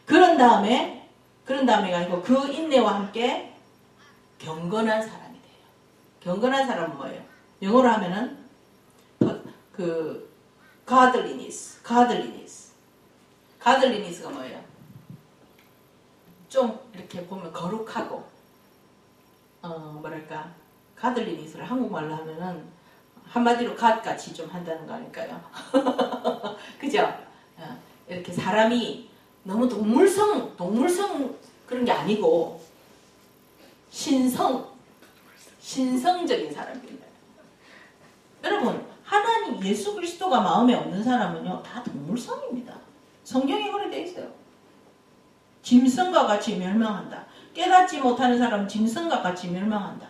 S1: 그런 다음에가 아니고 그 인내와 함께 경건한 사람이 돼요. 경건한 사람은 뭐예요? 영어로 하면은 godliness가 뭐예요? 좀 이렇게 보면 거룩하고 뭐랄까 godliness를 한국말로 하면은 한마디로 god같이 좀 한다는 거 아닐까요? 그죠? 이렇게 사람이 너무 동물성 그런 게 아니고 신성적인 사람입니다. 여러분 하나님 예수 그리스도가 마음에 없는 사람은요 다 동물성입니다. 성경에 그렇게 되어 있어요. 짐승과 같이 멸망한다. 깨닫지 못하는 사람은 짐승과 같이 멸망한다.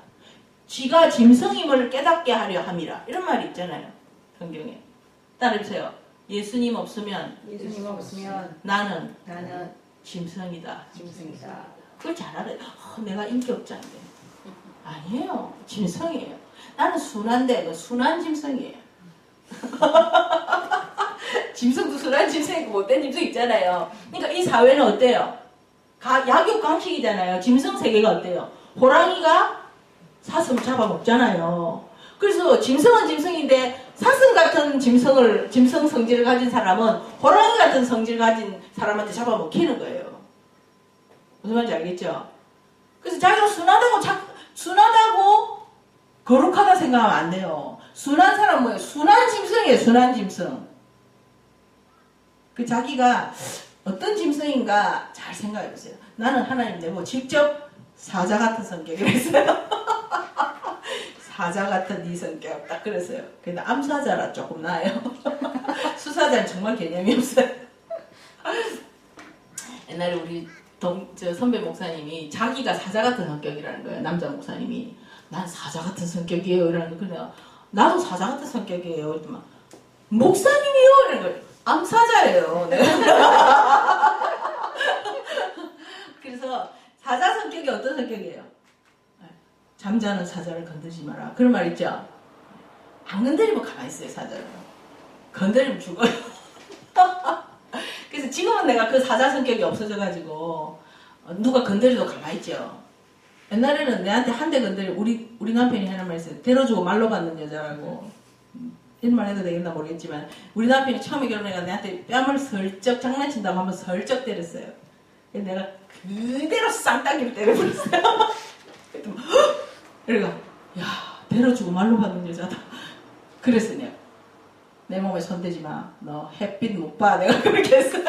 S1: 지가 짐승임을 깨닫게 하려 함이라. 이런 말이 있잖아요. 성경에. 따라주세요. 예수님 없으면 나는 짐승이다. 그걸 잘 알아요. 내가 인격자인데. 아니에요. 짐승이에요. 나는 순한데 순한 짐승이에요. 짐승도 순한 짐승 있고 못된 짐승 있잖아요. 그러니까 이 사회는 어때요? 약육강식이잖아요. 짐승 세계가 어때요? 호랑이가 사슴 잡아먹잖아요. 그래서 짐승은 짐승인데 사슴 같은 짐승 성질을 가진 사람은 호랑이 같은 성질을 가진 사람한테 잡아먹히는 거예요. 무슨 말인지 알겠죠? 그래서 자기가 순하다고 거룩하다 생각하면 안 돼요. 순한 사람은 뭐예요? 순한 짐승이에요. 순한 짐승. 그 자기가 어떤 짐승인가 잘 생각해 보세요. 나는 하나님 내고 직접 사자 같은 성격을 했어요. 사자 같은 네 성격 딱 그랬어요. 근데 암사자라 조금 나아요. 수사자는 정말 개념이 없어요. 옛날에 우리 선배 목사님이 자기가 사자 같은 성격이라는 거예요. 남자 목사님이. 난 사자 같은 성격이에요. 이러는 거. 그래요. 나도 사자 같은 성격이에요. 그랬더니 목사님이요? 이러는 거예요. 암사자예요. 그래서 사자 성격이 어떤 성격이에요? 잠자는 사자를 건들지 마라. 그런 말 있죠? 안 건드리면 가만히 있어요, 사자를. 건드리면 죽어요. 그래서 지금은 내가 그 사자 성격이 없어져가지고 누가 건드려도 가만히 있죠. 옛날에는 내한테 한 대 건드리면 우리 남편이 하는 말 있어요. 데려주고 말로 받는 여자라고. 이런 말 해도 되겠나 모르겠지만 우리 남편이 처음에 결혼해가 내한테 뺨을 슬쩍 장난친다고 한번 슬쩍 때렸어요. 내가 그대로 쌍따기를 때려버렸어요. 그래가 야 데려주고 말로 받는 여자다. 그래서 내 몸에 손대지 마. 너 햇빛 못 봐. 내가 그렇게 했어요.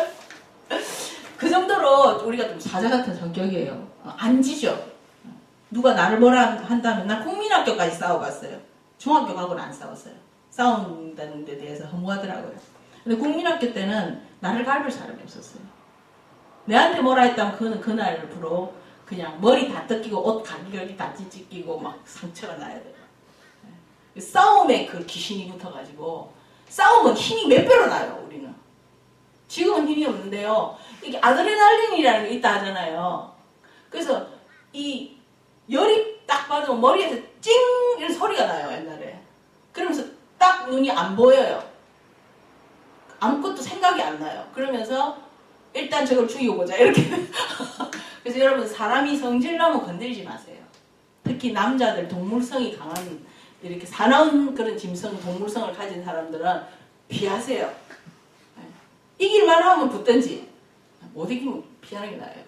S1: 그 정도로 우리가 좀 사자 같은 성격이에요. 안 지죠. 누가 나를 뭐라 한다면 난 국민학교까지 싸워봤어요. 중학교 가고는 안 싸웠어요. 싸운다는 데 대해서 허무하더라고요. 근데 국민학교 때는 나를 갈을 사람이 없었어요. 내한테 뭐라 했다면 그는 그날부로 그냥 머리 다 뜯기고 옷 간결이 다 찢기고 막 상처가 나야 돼요. 싸움에 그 귀신이 붙어가지고 싸우면 힘이 몇 배로 나요. 우리는. 지금은 힘이 없는데요. 이게 아드레날린이라는 게 있다 하잖아요. 그래서 이 열이 딱 받으면 머리에서 찡 이런 소리가 나요. 옛날에. 그러면서 딱 눈이 안 보여요. 아무것도 생각이 안 나요. 그러면서 일단 저걸 죽여보자 이렇게. 그래서 여러분 사람이 성질나면 건드리지 마세요. 특히 남자들 동물성이 강한 이렇게 사나운 그런 짐승 동물성을 가진 사람들은 피하세요. 이길만 하면 붙든지 못 이기면 피하는 게 나아요.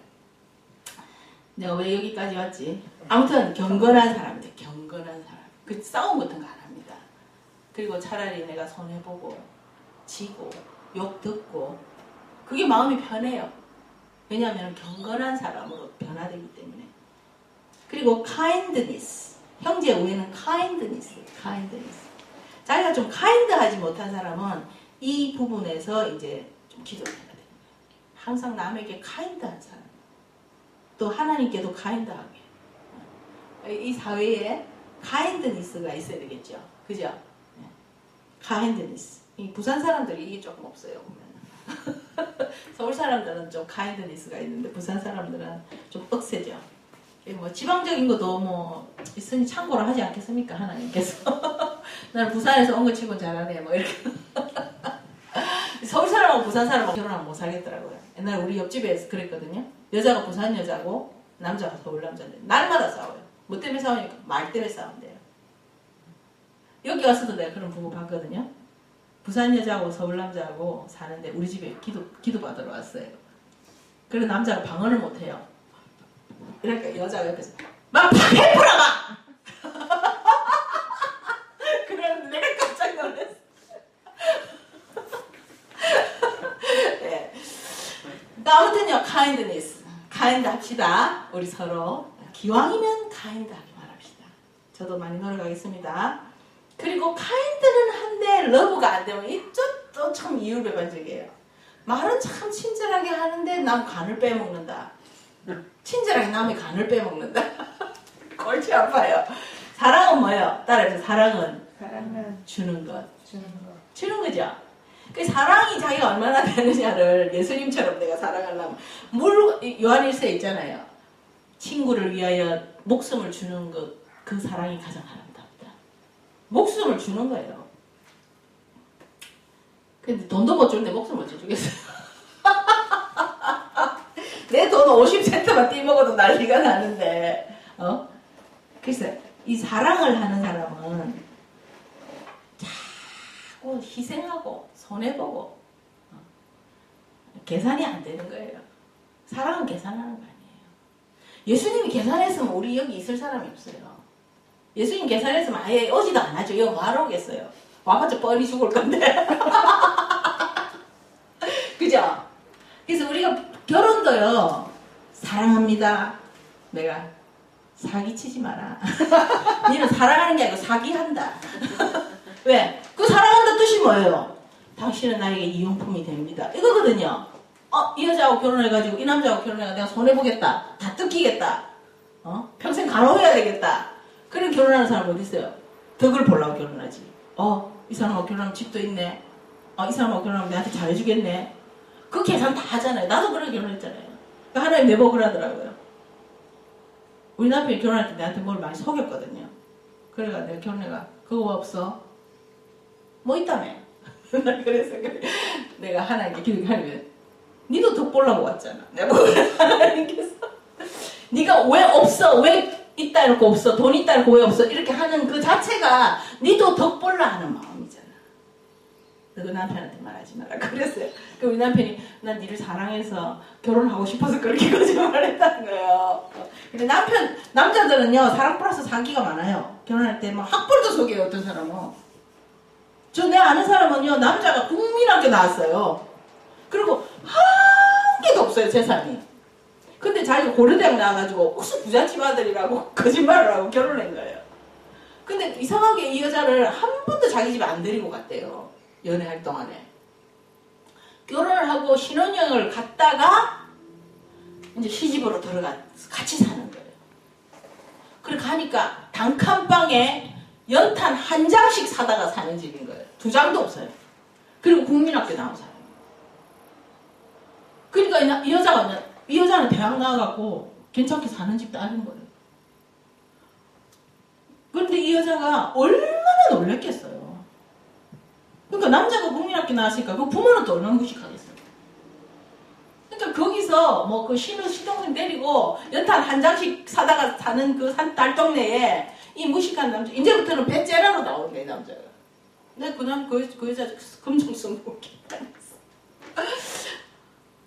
S1: 내가 왜 여기까지 왔지? 아무튼 경건한 사람들, 경건한 사람. 그 싸움 같은 거 안 합니다. 그리고 차라리 내가 손해보고 지고 욕 듣고 그게 마음이 편해요. 왜냐하면 경건한 사람으로 변화되기 때문에. 그리고 kindness. 형제 우애는 kindness. 자기가 좀 kind하지 못한 사람은 이 부분에서 이제 좀 기도를 해야 됩니다. 항상 남에게 kind한 사람. 또 하나님께도 kind하게. 이 사회에 kindness가 있어야 되겠죠. 그죠? kindness. 이 부산 사람들이 이게 조금 없어요. 보면. 서울 사람들은 좀 kindness가 있는데 부산 사람들은 좀 억세죠. 뭐 지방적인 것도 뭐 있으니 참고를 하지 않겠습니까? 하나님께서. 나는 부산에서 온 거 치곤 잘하네. 뭐 이렇게. 서울 사람하고 부산 사람하고 결혼하면 못 살겠더라고요. 옛날에 우리 옆집에서 그랬거든요. 여자가 부산 여자고 남자가 서울 남자인데 날마다 싸워요. 뭐 때문에 싸우니까 말 때문에 싸운대요. 여기 와서도 내가 그런 부부 봤거든요. 부산 여자하고 서울 남자하고 사는데 우리 집에 기도 받으러 왔어요. 그래서 남자가 방언을 못해요. 그러니까 여자가 옆에서 막 베풀어 막! 그랬는데 내가 깜짝 놀랐어. 네. 아무튼요, kindness. kind 합시다. 우리 서로. 기왕이면 kind 하게 말합시다. 저도 많이 노력하겠습니다. 그리고 kind는 한데 love가 안 되면 이쪽도 참 이율배반적이에요. 말은 참 친절하게 하는데 남 간을 빼먹는다. 친절하게 남의 간을 빼먹는다. 골치 아파요. 사랑은 뭐예요? 따라해서 사랑은 주는 것. 주는 거죠. 그 사랑이 자기가 얼마나 되느냐를 예수님처럼 내가 사랑하려면 요한일서에 있잖아요. 친구를 위하여 목숨을 주는 것, 그 사랑이 가장 아름답다. 목숨을 주는 거예요. 근데 돈도 못 주는데 목숨을 어찌 주겠어요. 내 돈 50센트만 떼먹어도 난리가 나는데, 그래서 이 사랑을 하는 사람은 자꾸 희생하고 손해보고 계산이 안 되는 거예요. 사랑은 계산하는 거 아니에요. 예수님이 계산했으면 우리 여기 있을 사람이 없어요. 예수님 계산했으면 아예 오지도 안 하죠. 여기 뭐하러 오겠어요. 와봤자 뻔히 죽을 건데. 그죠? 그래서 우리가 결혼도요. 사랑합니다. 내가 사기치지 마라. 니는 사랑하는 게 아니고 사기한다. 왜? 그 사랑한다 뜻이 뭐예요? 당신은 나에게 이용품이 됩니다. 이거거든요. 이 여자하고 결혼해가지고 이 남자하고 결혼해가지고 내가 손해보겠다. 다 뜯기겠다. 평생 간호해야 되겠다. 그런 결혼하는 사람 어디 있어요? 덕을 보려고 결혼하지. 이 사람하고 결혼하면 집도 있네. 이 사람하고 결혼하면 내한테 잘해주겠네. 그 계산 다 하잖아요. 나도 그렇게 결혼했잖아요. 그러니까 하나님 내보 그러더라고요. 우리 남편이 결혼할 때 내한테 뭘 많이 속였거든요. 그래가 내가 결혼해가 그거 없어? 뭐 있다며? 그래서 내가 하나님께 기도하면 니도 덕 보려고 왔잖아. 내가 하나님께서 니가 왜 없어? 왜 있다 이렇게 없어? 돈 있다 이렇게 왜 없어? 이렇게 하는 그 자체가 니도 덕 보려 하는 마음이잖아. 너 남편한테 말하지 마라. 그랬어요. 그 우리 남편이 난 니를 사랑해서 결혼하고 싶어서 그렇게 거짓말했다는 거예요. 근데 남자들은요 사랑 플러스 사기가 많아요. 결혼할 때 막 학벌도 속여요. 어떤 사람은. 내 아는 사람은요 남자가 국민학교 나왔어요. 그리고 한 개도 없어요 재산이. 근데 자기가 고려대학 나와가지고 혹시 부잣집 아들이라고 거짓말을 하고 결혼한 거예요. 근데 이상하게 이 여자를 한 번도 자기 집에 안 데리고 갔대요. 연애할 동안에. 결혼을 하고 신혼여행을 갔다가 이제 시집으로 같이 사는 거예요. 그래 가니까 단칸방에 연탄 한 장씩 사다가 사는 집인 거예요. 2장도 없어요. 그리고 국민학교 나온 사람. 그러니까 이 여자는 대학 나와갖고 괜찮게 사는 집도 아닌 거예요. 그런데 이 여자가 얼마나 놀랬겠어요. 그러니까 남자가 국민학교 나왔으니까 그 부모는 또 얼마나 무식하겠어요. 그러니까 거기서 뭐 그 시동생 데리고 연탄 한 장씩 사다가 사는 그 달동네에 이 무식한 남자, 이제부터는 배째라로 나오는 이 남자가. 근데 그 여자 검정성 못겠다.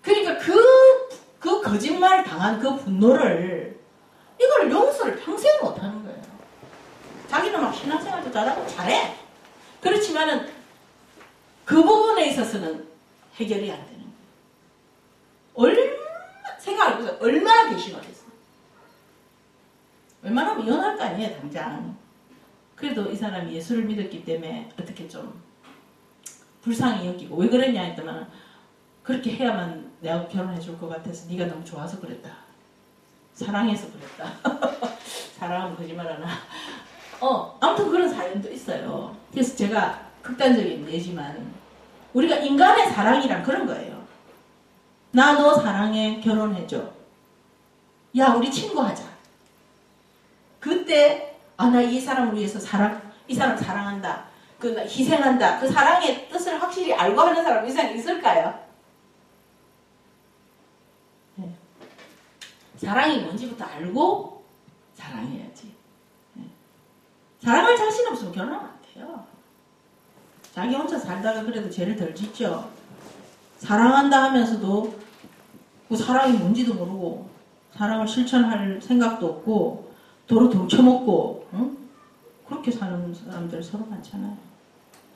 S1: 그러니까 그 거짓말 당한 그 분노를 이걸 용서를 평생 못 하는 거예요. 자기는 막 신앙생활도 잘하고 잘해. 그렇지만은 그 부분에 있어서는 해결이 안 되는 거예요. 생각해보세요. 얼마나 괘씸하겠어요. 얼마나 미워할 거 아니에요, 당장. 그래도 이 사람이 예수를 믿었기 때문에 어떻게 좀 불쌍히 여기고, 왜 그랬냐 했더니 그렇게 해야만 내가 결혼해 줄 것 같아서 네가 너무 좋아서 그랬다. 사랑해서 그랬다. 사랑하면 거짓말 하나. 아무튼 그런 사연도 있어요. 그래서 제가 극단적인 예지만 우리가 인간의 사랑이란 그런 거예요. 나 너 사랑해. 결혼해줘. 야 우리 친구하자. 그때 나 이 사람을 위해서 이 사람 사랑한다. 나 희생한다. 그 사랑의 뜻을 확실히 알고 하는 사람 이 세상에 있을까요? 네. 사랑이 뭔지부터 알고 사랑해야지. 네. 사랑할 자신 없으면 결혼하면 안 돼요. 자기 혼자 살다가 그래도 죄를 덜 짓죠. 사랑한다 하면서도 그 사랑이 뭔지도 모르고 사랑을 실천할 생각도 없고 도로 동쳐먹고 그렇게 사는 사람들 서로 많잖아요.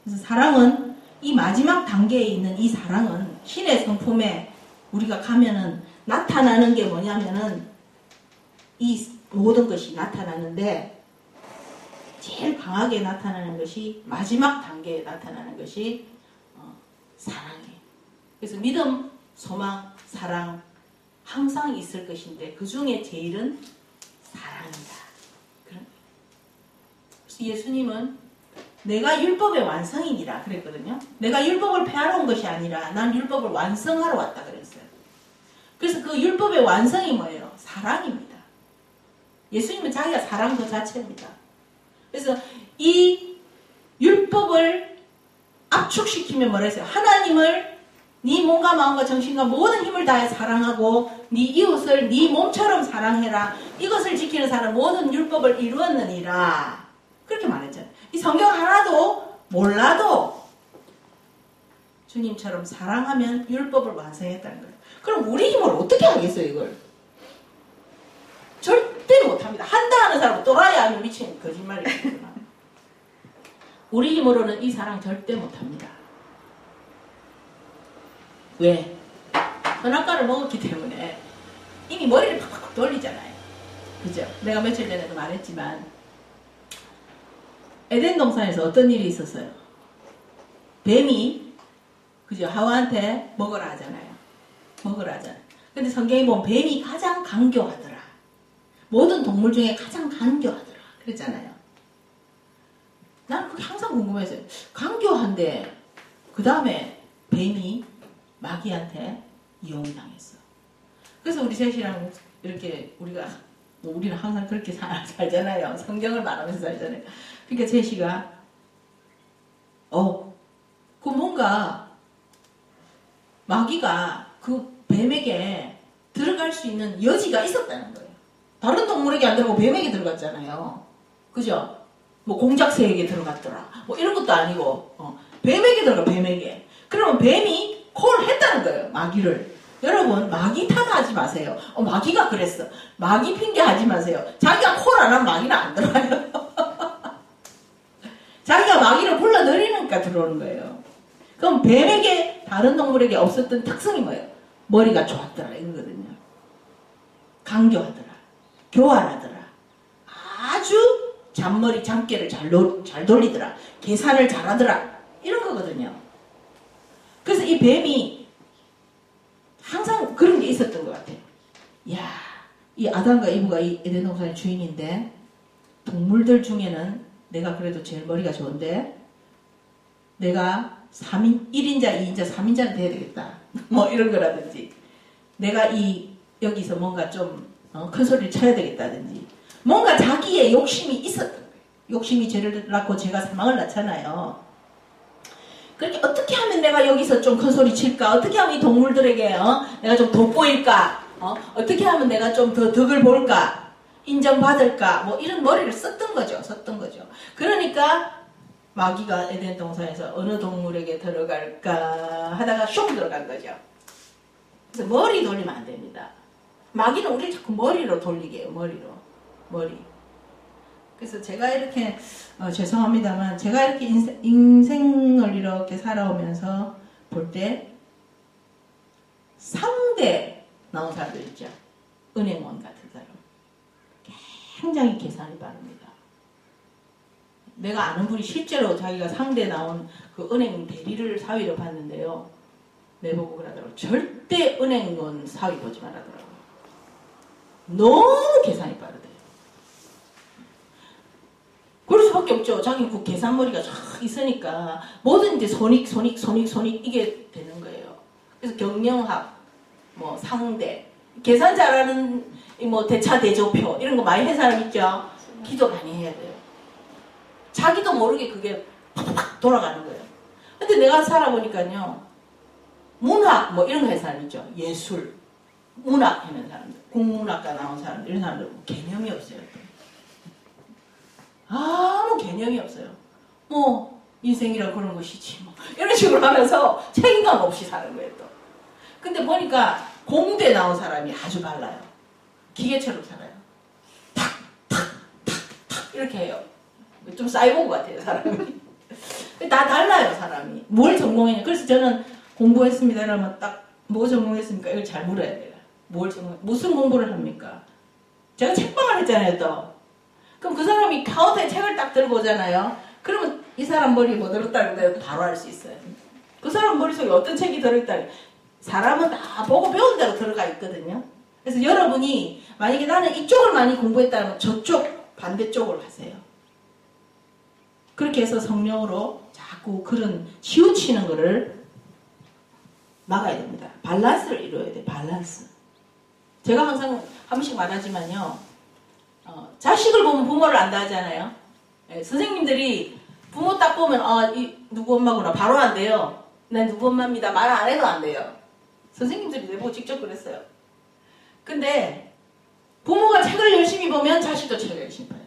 S1: 그래서 사랑은 이 마지막 단계에 있는 이 사랑은 신의 성품에 우리가 가면은 나타나는 게 뭐냐면은 이 모든 것이 나타나는데 제일 강하게 나타나는 것이 마지막 단계에 나타나는 것이 사랑이에요. 그래서 믿음, 소망, 사랑 항상 있을 것인데 그 중에 제일은 사랑이다. 그래서 예수님은 내가 율법의 완성이니라 그랬거든요. 내가 율법을 폐하러 온 것이 아니라 난 율법을 완성하러 왔다 그랬어요. 그래서 그 율법의 완성이 뭐예요? 사랑입니다. 예수님은 자기가 사랑 그 자체입니다. 그래서 이 율법을 압축시키면 뭐라 했어요? 하나님을 네 몸과 마음과 정신과 모든 힘을 다해 사랑하고 네 이웃을 네 몸처럼 사랑해라. 이것을 지키는 사람 모든 율법을 이루었느니라. 그렇게 말했잖아요. 이 성경 하나도 몰라도 주님처럼 사랑하면 율법을 완성했다는 거예요. 그럼 우리 힘으로 어떻게 하겠어요 이걸? 절대 못합니다. 한다 하는 사람은 또라이 아니면 미친 거짓말이구나. 우리 힘으로는 이 사랑 절대 못합니다. 왜? 선악과를 먹었기 때문에 이미 머리를 팍팍 돌리잖아요. 그죠? 내가 며칠 전에도 말했지만 에덴 동산에서 어떤 일이 있었어요? 뱀이 그죠? 하와한테 먹으라 하잖아요. 먹으라잖아. 근데 성경에 보면 뱀이 가장 강교하더라. 모든 동물 중에 가장 강교하더라. 그랬잖아요. 난 그게 항상 궁금했어요. 강교한데 그 다음에 뱀이 마귀한테 이용을 당했어. 그래서 우리 셋이랑 이렇게 우리는 항상 그렇게 살잖아요. 성경을 말하면서 살잖아요. 그러니까 셋이가 그 뭔가 마귀가 그 뱀에게 들어갈 수 있는 여지가 있었다는 거예요. 다른 동물에게 안 들어가고 뱀에게 들어갔잖아요. 그죠? 뭐 공작새에게 들어갔더라. 뭐 이런 것도 아니고 뱀에게 들어가. 뱀에게. 그러면 뱀이 콜 했다는 거예요. 마귀를. 여러분 마귀 탓하지 마세요. 마귀가 그랬어. 마귀 핑계 하지 마세요. 자기가 콜 안 하면 마귀는 안 들어와요. 자기가 마귀를 불러들이니까 들어오는 거예요. 그럼 뱀에게 다른 동물에게 없었던 특성이 뭐예요? 머리가 좋았더라 이거거든요. 강교하더라. 교활하더라. 아주 잔머리 잠깨를 잘 돌리더라. 계산을 잘하더라. 이런 거거든요. 그래서 이 뱀이 항상 그런 게 있었던 것 같아요. 이야, 이 아담과 이브가 이 에덴 동산의 주인인데 동물들 중에는 내가 그래도 제일 머리가 좋은데 내가 1인자, 2인자, 3인자는 돼야 되겠다. 뭐 이런 거라든지 내가 여기서 뭔가 좀 큰 소리를 쳐야 되겠다든지 뭔가 자기의 욕심이 있었던 거예요. 욕심이 죄를 낳고 죄가 사망을 낳잖아요. 그렇게 어떻게 하면 내가 여기서 좀 큰 소리 칠까? 어떻게 하면 이 동물들에게 내가 좀 돋보일까? 어떻게 하면 내가 좀 더 덕을 볼까? 인정받을까? 뭐 이런 머리를 썼던 거죠. 그러니까 마귀가 에덴 동산에서 어느 동물에게 들어갈까 하다가 숑 들어간 거죠. 그래서 머리 돌리면 안 됩니다. 마귀는 우리 자꾸 머리로 돌리게 해요. 머리. 그래서 제가 이렇게 죄송합니다만 제가 이렇게 인생을 이렇게 살아오면서 볼 때 상대 나온 사람들 있죠. 은행원 같은 사람. 굉장히 계산이 빠릅니다. 내가 아는 분이 실제로 자기가 상대 나온 그 은행 대리를 사위로 봤는데요. 내보고 그러더라고요. 절대 은행원 사위 보지 말라더라고요. 너무 계산이 빠르대요. 그럴 수밖에 없죠. 자기 그 계산머리가 쫙 있으니까 뭐든지 손익 이게 되는 거예요. 그래서 경영학, 뭐 상대, 계산 잘하는 뭐 대차 대조표 이런 거 많이 한 사람 있죠. 기도 많이 해야 돼요. 자기도 모르게 그게 팍팍 돌아가는 거예요. 근데 내가 살아보니까요. 문학 뭐 이런 거 한 사람 있죠. 예술, 문학 하는 사람들, 국문학과 나온 사람들 이런 사람들 개념이 없어요. 아무 개념이 없어요. 뭐 인생이라 그런 것이지 뭐 이런 식으로 하면서 책임감 없이 사는 거예요 또. 근데 보니까 공대 나온 사람이 아주 빨라요. 기계처럼 살아요. 탁 이렇게 해요. 좀 사이보그 같아요 사람이. 다 달라요 사람이. 뭘 전공했냐. 그래서 저는 공부했습니다 이러면 딱 뭐 전공했습니까? 이걸 잘 물어야 돼요. 무슨 공부를 합니까? 제가 책방을 했잖아요 또. 그럼 그 사람이 카운터에 책을 딱 들고 오잖아요. 그러면 이 사람 머리에 뭐 들었다고 내가 바로 알 수 있어요. 그 사람 머릿속에 어떤 책이 들어있다. 사람은 다 보고 배운 대로 들어가 있거든요. 그래서 여러분이 만약에 나는 이쪽을 많이 공부했다면 저쪽 반대쪽을 하세요. 그렇게 해서 성령으로 자꾸 그런 치우치는 거를 막아야 됩니다. 밸런스를 이루어야 돼요. 밸런스. 제가 항상 한 번씩 말하지만요. 자식을 보면 부모를 안다 하잖아요. 예, 선생님들이 부모 딱 보면 이 누구 엄마구나 바로 안 돼요. 난 누구 엄마입니다. 말 안 해도 안 돼요. 선생님들이 내보고 직접 그랬어요. 근데 부모가 책을 열심히 보면 자식도 책을 열심히 봐요.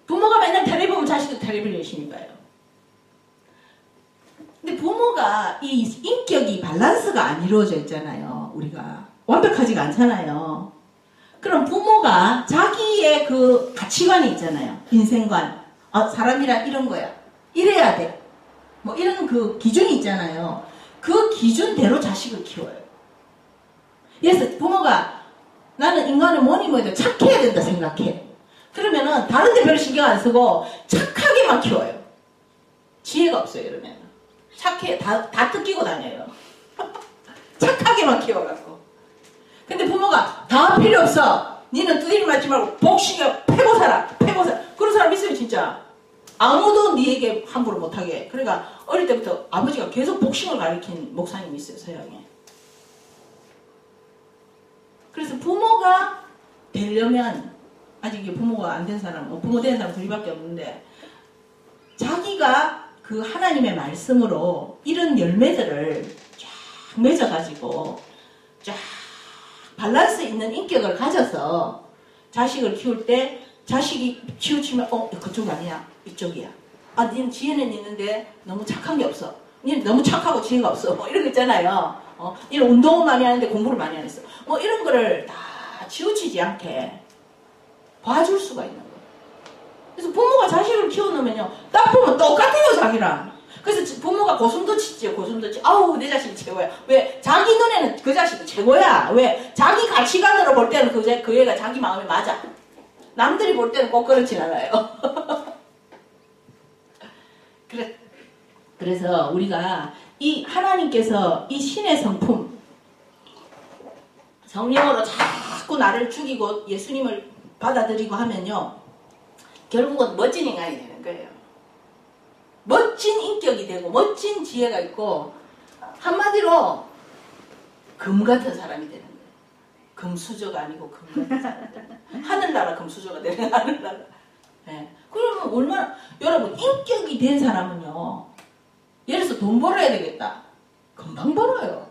S1: 부모가 맨날 텔레비 보면 자식도 텔레비를 열심히 봐요. 근데 부모가 이 인격이 밸런스가 안 이루어져 있잖아요. 우리가 완벽하지가 않잖아요. 그럼 부모가 자기의 그 가치관이 있잖아요. 인생관. 사람이란 이런 거야. 이래야 돼. 뭐 이런 그 기준이 있잖아요. 그 기준대로 자식을 키워요. 그래서 부모가 나는 인간을 뭐니 뭐해도 착해야 된다 생각해. 그러면은 다른 데 별 신경 안 쓰고 착하게만 키워요. 지혜가 없어요. 이러면 착해. 다 뜯기고 다녀요. 착하게만 키워갖고. 근데 부모가 다 필요 없어. 니는 두드리 맞지 말고 복식에 패고 살아. 패고 살아. 그런 사람 있어요 진짜. 아무도 니에게 함부로 못하게. 그러니까 어릴 때부터 아버지가 계속 복싱을 가르친 목사님이 있어요 서양에. 그래서 부모가 되려면 아직 이게 부모가 안 된 사람, 부모 된 사람 둘이밖에 없는데 자기가 그 하나님의 말씀으로 이런 열매들을 쫙 맺어가지고 쫙 밸런스 있는 인격을 가져서 자식을 키울 때 자식이 치우치면 그쪽 아니야 이쪽이야. 아 니는 지혜는 있는데 너무 착한 게 없어. 니는 너무 착하고 지혜가 없어. 뭐 이런 거 있잖아요. 니는 운동은 많이 하는데 공부를 많이 안 했어. 뭐 이런 거를 다 치우치지 않게 봐줄 수가 있는 거예요. 그래서 부모가 자식을 키워놓으면요 딱 보면 똑같아요 자기랑. 그래서 부모가 고슴도 치지요. 고슴도 치. 아우 내 자식이 최고야. 왜? 자기 눈에는 그 자식이 최고야. 왜? 자기 가치관으로 볼 때는 그 애가 자기 마음에 맞아. 남들이 볼 때는 꼭 그렇진 않아요. 그래서 우리가 이 하나님께서 이 신의 성품 성령으로 자꾸 나를 죽이고 예수님을 받아들이고 하면요 결국은 멋진 인간이 되는 거예요. 멋진 인격이 되고 멋진 지혜가 있고 한마디로 금 같은 사람이 되는 거예요. 금수저가 아니고 금 같은 사람. 하늘나라 금수저가 되는 하늘나라. 네. 그러면 얼마나 여러분 인격이 된 사람은요 예를 들어서 돈 벌어야 되겠다. 금방 벌어요.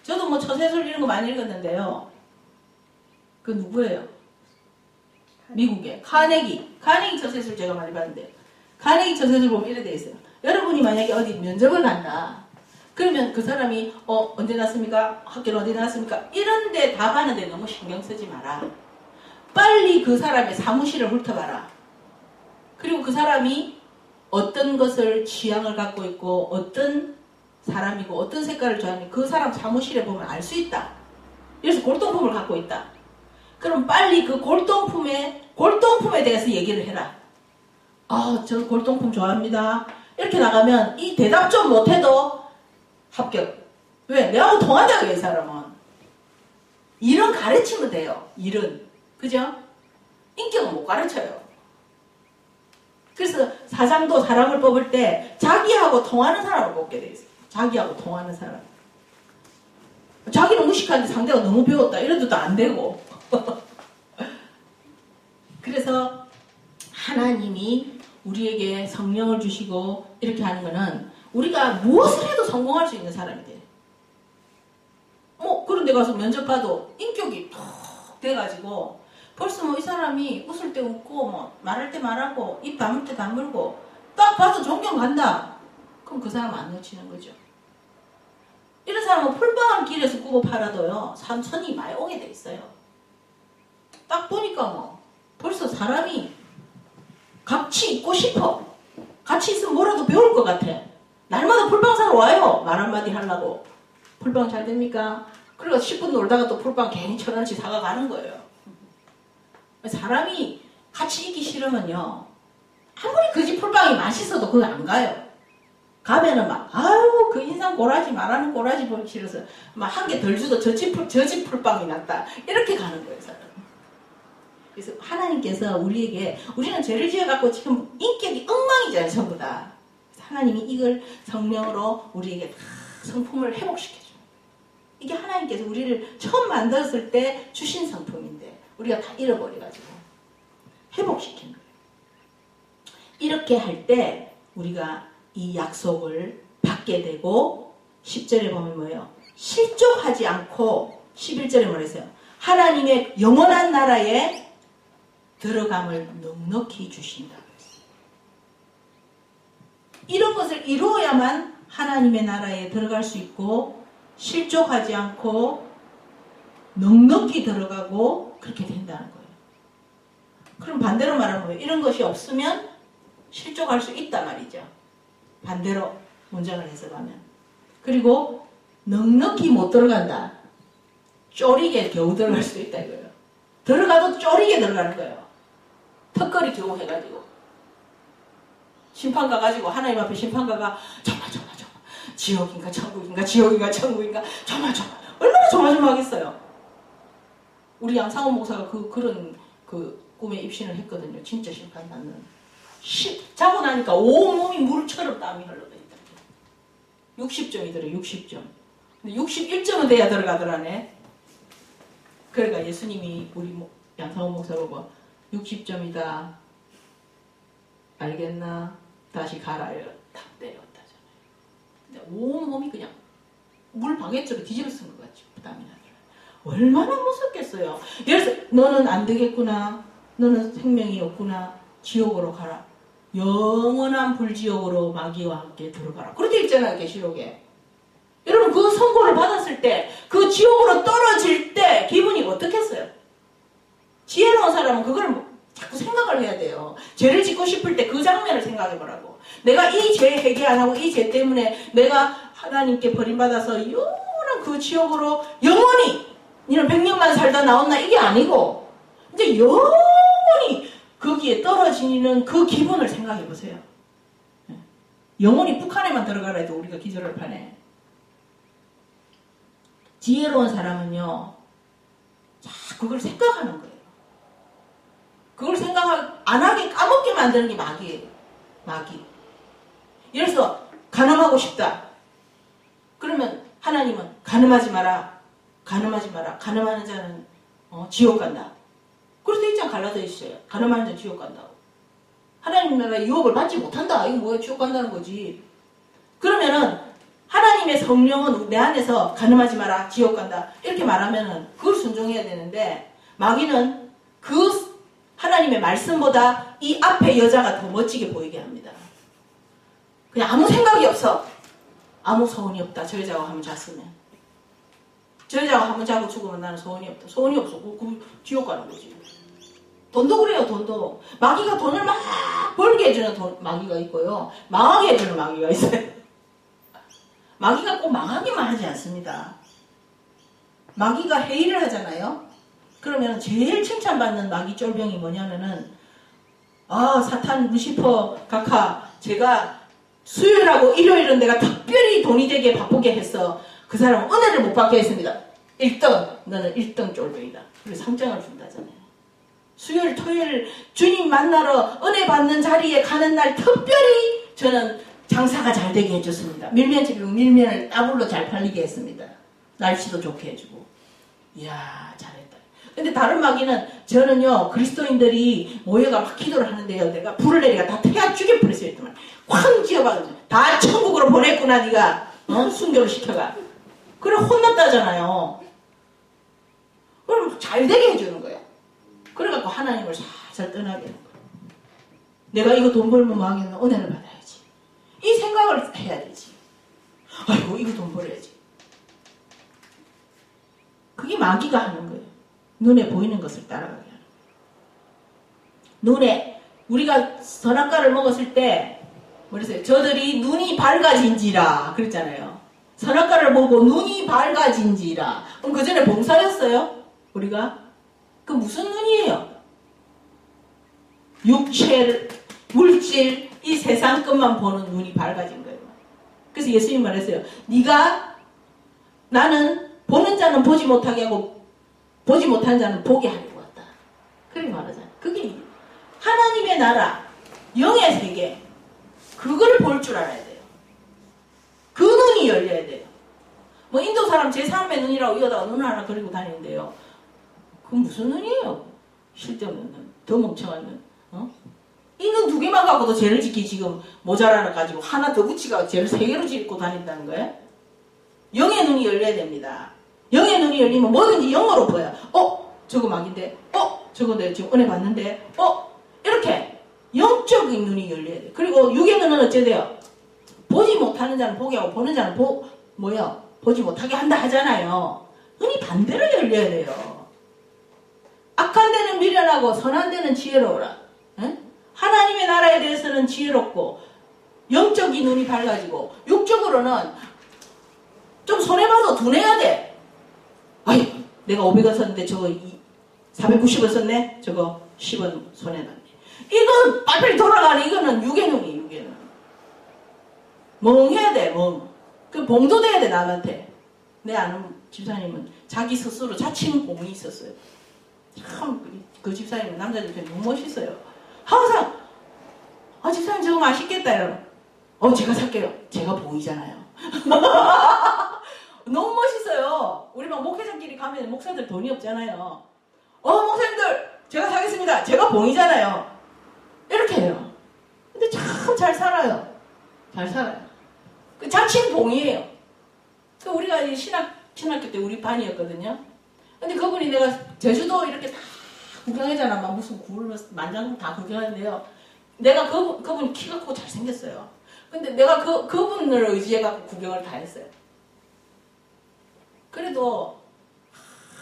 S1: 저도 뭐 처세술 이런 거 많이 읽었는데요. 그 누구예요? 미국의 카네기 처세술 제가 많이 봤는데 카네기 처세술 보면 이래 돼 있어요. 여러분이 만약에 어디 면접을 간다. 그러면 그 사람이 언제 났습니까? 학교는 어디 나왔습니까? 이런데 다 가는데 너무 신경 쓰지 마라. 빨리 그 사람의 사무실을 훑어봐라. 그리고 그 사람이 어떤 것을 취향을 갖고 있고 어떤 사람이고 어떤 색깔을 좋아하는지 그 사람 사무실에 보면 알 수 있다. 그래서 골동품을 갖고 있다. 그럼 빨리 그 골동품에 대해서 얘기를 해라. 저 골동품 좋아합니다. 이렇게 나가면 이 대답 좀 못해도 합격. 왜? 내하고 통한다고요, 이 사람은. 일은 가르치면 돼요. 일은. 그죠? 인격은 못 가르쳐요. 그래서 사장도 사람을 뽑을 때 자기하고 통하는 사람을 뽑게 돼 있어요. 자기하고 통하는 사람. 자기는 무식한데 상대가 너무 배웠다. 이래도 안 되고. 그래서 하나님이 우리에게 성령을 주시고 이렇게 하는 거는 우리가 무엇을 해도 성공할 수 있는 사람이 돼요. 그런데 가서 면접 봐도 인격이 톡 돼가지고 벌써 이 사람이 웃을 때 웃고 말할 때 말하고 입 다물 때 다물고 딱 봐도 존경 간다. 그럼 그 사람 안 놓치는 거죠. 이런 사람은 풀빵을 길에서 꾸고 팔아도요 삼천이 많이 오게 돼 있어요. 딱 보니까 벌써 사람이 같이 있고 싶어. 같이 있으면 뭐라도 배울 것 같아. 날마다 풀빵 사러 와요. 말 한마디 하려고. 풀빵 잘 됩니까? 그리고 10분 놀다가 또 풀빵 괜히 1,000원씩 사가 가는 거예요. 사람이 같이 있기 싫으면요 아무리 그 집 풀빵이 맛있어도 그거 안 가요. 가면은 그 인상 꼬라지 말하는 꼬라지 보기 싫어서 한 개 덜 주도 저 집 풀빵이 낫다. 이렇게 가는 거예요, 사람. 그래서 하나님께서 우리는 죄를 지어갖고 지금 인격이 엉망이잖아요, 전부 다. 하나님이 이걸 성령으로 우리에게 성품을 회복시켜줘요. 이게 하나님께서 우리를 처음 만들었을 때 주신 성품인데 우리가 다 잃어버려가지고 회복시키는 거예요. 이렇게 할 때 우리가 이 약속을 받게 되고 10절에 보면 뭐예요? 실족하지 않고 11절에 뭐랬어요? 하나님의 영원한 나라에 들어감을 넉넉히 주신다. 이런 것을 이루어야만 하나님의 나라에 들어갈 수 있고 실족하지 않고 넉넉히 들어가고 그렇게 된다는 거예요. 그럼 반대로 말하면 뭐예요? 이런 것이 없으면 실족할 수 있단 말이죠. 반대로 문장을 해석하면. 그리고 넉넉히 못 들어간다. 쪼리게 겨우 들어갈 수 있다 이거예요. 들어가도 쪼리게 들어가는 거예요. 턱걸이 겨우 해가지고. 심판 가가지고 하나님 앞에 심판 가가 정말 지옥인가 천국인가 지옥인가 천국인가 조마조마 얼마나 조마조마하겠어요. 우리 양상호 목사가 그런 꿈에 입신을 했거든요. 진짜 심판받는. 자고 나니까 온몸이 물처럼 땀이 흘러다니다. 60점이 들어요. 60점. 근데 61점은 돼야 들어가더라네. 그러니까 예수님이 우리 양상호 목사 보고 60점이다. 알겠나? 다시 가라요. 딱 때렸다잖아요. 근데 온몸이 그냥 물 바게트로 뒤집어 쓴 것 같죠. 땀이 나더라. 얼마나 무섭겠어요. 그래서 너는 안 되겠구나. 너는 생명이 없구나. 지옥으로 가라. 영원한 불지옥으로 마귀와 함께 들어가라. 그렇게 있잖아요. 계시록에. 여러분 그 선고를 받았을 때 그 지옥으로 떨어질 때 기분이 어떻겠어요? 지혜로운 사람은 그걸 자꾸 생각을 해야 돼요. 죄를 짓고 싶을 때 그 장면을 생각해보라고. 내가 이 죄 해결 안 하고 이 죄 때문에 내가 하나님께 버림받아서 영원한 그 지옥으로 영원히 이런 100년만 살다 나온나 이게 아니고 이제 영원히 거기에 떨어지는 그 기분을 생각해보세요. 영원히 북한에만 들어가라 해도 우리가 기절할 판에. 지혜로운 사람은요, 자, 그걸 생각하는 거예요. 그걸 생각 안 하게 까먹게 만드는 게 마귀예요. 마귀. 예를 들어서 간음하고 싶다. 그러면 하나님은 간음하지 마라. 간음하지 마라. 간음하는 자는 지옥 간다. 그렇게 있잖아. 갈라져 있어요. 간음하는 자는 지옥 간다고. 하나님 나라 유혹을 받지 못한다. 이거 뭐야? 지옥 간다는 거지. 그러면은 하나님의 성령은 내 안에서 간음하지 마라. 지옥 간다. 이렇게 말하면은 그걸 순종해야 되는데 마귀는 그 하나님의 말씀보다 이 앞에 여자가 더 멋지게 보이게 합니다. 그냥 아무 생각이 없어. 아무 소원이 없다. 저 여자가 한번 잤으면. 저 여자가 한번 자고 죽으면 나는 소원이 없다. 소원이 없어. 그 지옥 가는 거지. 돈도 그래요. 돈도. 마귀가 돈을 막 벌게 해주는 마귀가 있고요. 망하게 해주는 마귀가 있어요. 마귀가 꼭 망하기만 하지 않습니다. 마귀가 회의를 하잖아요. 그러면 제일 칭찬받는 마귀 쫄병이 뭐냐면은 사탄 루시퍼 각하 제가 수요일하고 일요일은 내가 특별히 돈이 되게 바쁘게 했어. 그 사람은 은혜를 못 받게 했습니다. 1등 너는 1등 쫄병이다. 그래서 상장을 준다잖아요. 수요일 토요일 주님 만나러 은혜 받는 자리에 가는 날 특별히 저는 장사가 잘 되게 해줬습니다. 밀면집이면 밀면을 따블로 잘 팔리게 했습니다. 날씨도 좋게 해주고. 이야 잘했다. 근데 다른 마귀는 저는요 그리스도인들이 모여가 막 기도를 하는데요 내가 불을 내리가 다 태워 죽여버렸어요. 쾅 쥐어박아서 다 천국으로 보냈구나 네가 순교를 시켜가. 그래 혼났다잖아요. 그럼 잘 되게 해주는 거예요. 그래갖고 하나님을 살살 떠나게 하는 거예요. 내가 이거 돈 벌면 망했나 은혜를 받아야지. 이 생각을 해야 되지. 아이고 이거 돈 벌어야지. 그게 마귀가 하는 거예요. 눈에 보이는 것을 따라가게 하는 거예요. 눈에 우리가 선악과를 먹었을 때 뭐랬어요? 저들이 눈이 밝아진지라 그랬잖아요. 선악과를 보고 눈이 밝아진지라. 그럼 그 전에 봉사였어요? 우리가? 그 무슨 눈이에요? 육체, 물질, 이 세상 것만 보는 눈이 밝아진 거예요. 그래서 예수님 말했어요. 나는 보는 자는 보지 못하게 하고 보지 못한 자는 보게 하려고 왔다. 그렇게 말하잖아요. 그게 하나님의 나라, 영의 세계, 그걸 볼 줄 알아야 돼요. 그 눈이 열려야 돼요. 뭐 인도 사람 제3의 눈이라고 이러다가 눈 하나 그리고 다니는데요. 그건 무슨 눈이에요? 쓸데없는 눈, 더 멍청한 눈. 이 눈 2개만 갖고도 죄를 짓기 지금 모자라나 가지고 하나 더 붙이가 죄를 3개로 짓고 다닌다는 거예요? 영의 눈이 열려야 됩니다. 영의 눈이 열리면 뭐든지 영어로 보여요. 저거 막인데, 저거 내가 지금 은혜 받는데, 이렇게 영적인 눈이 열려야 돼요. 그리고 육의 눈은 어째 돼요? 보지 못하는 자는 보게 하고 보는 자는 보지 못하게 한다 하잖아요. 눈이 반대로 열려야 돼요. 악한 데는 미련하고 선한 데는 지혜로워라. 응? 하나님의 나라에 대해서는 지혜롭고 영적인 눈이 밝아지고 육적으로는 좀 손해봐도 둔해야 돼. 아이 내가 500원 썼는데 저거 490원 썼네? 저거 10원 손해봤네. 이건 빨리빨리 돌아가는 이거는 육의 눈이 육의 눈. 멍해야 돼. 멍. 그 봉도 돼야 돼, 남한테. 내 아는 집사님은 자기 스스로 자칭 봉이 있었어요. 참, 그 집사님은 남자 집사님 너무 멋있어요. 항상, 집사님 저거 맛있겠다, 이러면. 제가 살게요. 제가 봉이잖아요. 너무 멋있어요. 우리 막 목회자끼리 가면 목사들 돈이 없잖아요. 목사님들, 제가 사겠습니다. 제가 봉이잖아요. 이렇게 해요. 근데 참 잘 살아요. 잘 살아요. 그 자칭 봉이에요. 그 우리가 신학교 때 우리 반이었거든요. 근데 그분이 내가 제주도 이렇게 다 구경하잖아. 막 무슨 굴 만장 다 구경하는데요. 내가 그분 키가 크고 잘생겼어요. 근데 내가 그분을 의지해갖고 구경을 다 했어요. 그래도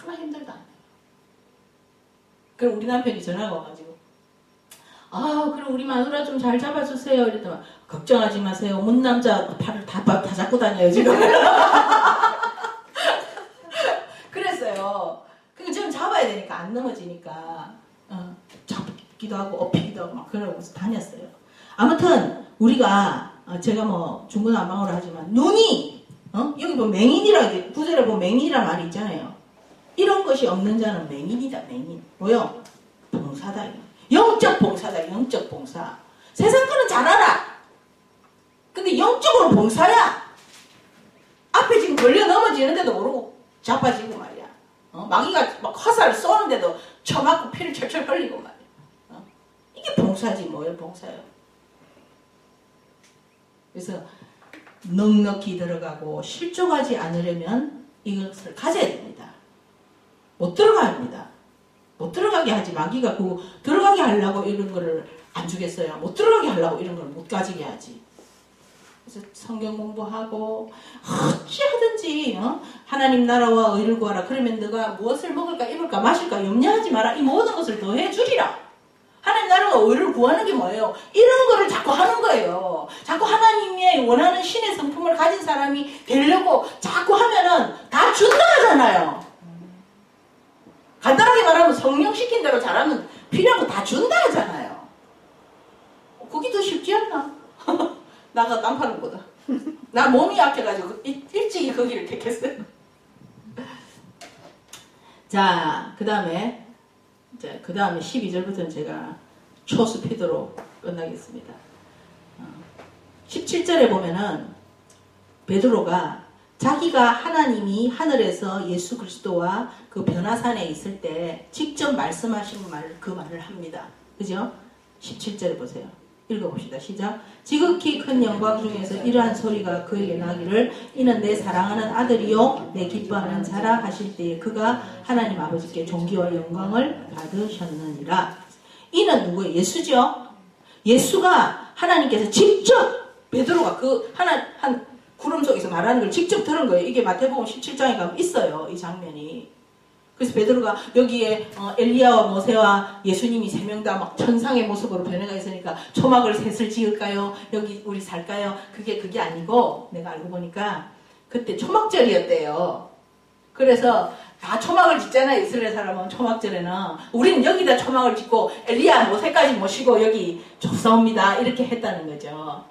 S1: 하나 힘들다. 그럼 우리 남편이 전화가 와가지고 그럼 우리 마누라 좀 잘 잡아주세요. 이랬더니 걱정하지 마세요. 문남자 팔을 다 잡고 다녀요 지금. 그랬어요. 그러니까 좀 잡아야 되니까 안 넘어지니까 잡기도 하고 엎히기도 하고 막 그러고서 다녔어요. 아무튼 우리가 제가 뭐 중구난방으로 하지만 눈이 여기 보면 맹인이라 구절에 보면 맹인이란 말이 있잖아요. 이런 것이 없는 자는 맹인이다. 맹인. 뭐요? 봉사다. 영적 봉사다. 영적 봉사. 세상 거는 잘 알아. 근데 영적으로 봉사야. 앞에 지금 걸려 넘어지는데도 모르고 자빠지고 말이야. 마귀가 막 화살을 쏘는데도 쳐맞고 피를 철철 흘리고 말이야. 이게 봉사지 뭐예요? 봉사요. 그래서 넉넉히 들어가고 실족하지 않으려면 이것을 가져야 됩니다. 못 들어갑니다. 못 들어가게 하지. 마귀가 그 들어가게 하려고 이런 거를 안 주겠어요. 못 들어가게 하려고 이런 걸 못 가지게 하지. 그래서 성경 공부하고 어찌 하든지 하나님 나라와 의를 구하라. 그러면 너가 무엇을 먹을까 입을까 마실까 염려하지 마라. 이 모든 것을 더해 주리라. 하나님 나라와 의를 구하는 게 뭐예요? 이런 거를 자꾸 하는 거예요. 자꾸 하나님의 원하는 신의 성품을 가진 사람이 되려고 자꾸 하면은 다 준다 하잖아요. 간단하게 말하면 성령 시킨 대로 잘하면 필요한 거 다 준다 하잖아요. 그게 더 쉽지 않나? 나가 땀 파는 거다. 나 몸이 약해가지고 일찍이 거기를 택했어요. 자, 그 다음에 12절부터는 제가 초스피드로 끝나겠습니다. 17절에 보면은 베드로가 자기가 하나님이 하늘에서 예수 그리스도와 그 변화산에 있을 때 직접 말씀하신 그 말을 합니다. 그죠? 17절에 보세요. 읽어봅시다. 시작. 지극히 큰 영광 중에서 이러한 소리가 그에게 나기를 이는 내 사랑하는 아들이요 내 기뻐하는 자라 하실 때에 그가 하나님 아버지께 존귀와 영광을 받으셨느니라. 이는 누구예요? 예수죠. 예수가 하나님께서 직접 베드로가 그 한 구름 속에서 말하는 걸 직접 들은 거예요. 이게 마태복음 17장에 가면 있어요. 이 장면이. 그래서 베드로가 여기에 엘리야와 모세와 예수님이 세 명 다 막 천상의 모습으로 변해가 있으니까 초막을 셋을 지을까요? 여기 우리 살까요? 그게 아니고 내가 알고 보니까 그때 초막절이었대요. 그래서 다 초막을 짓잖아요. 이스라엘 사람은 초막절에는. 우리는 여기다 초막을 짓고 엘리야 모세까지 모시고 여기 좁사옵니다. 이렇게 했다는 거죠.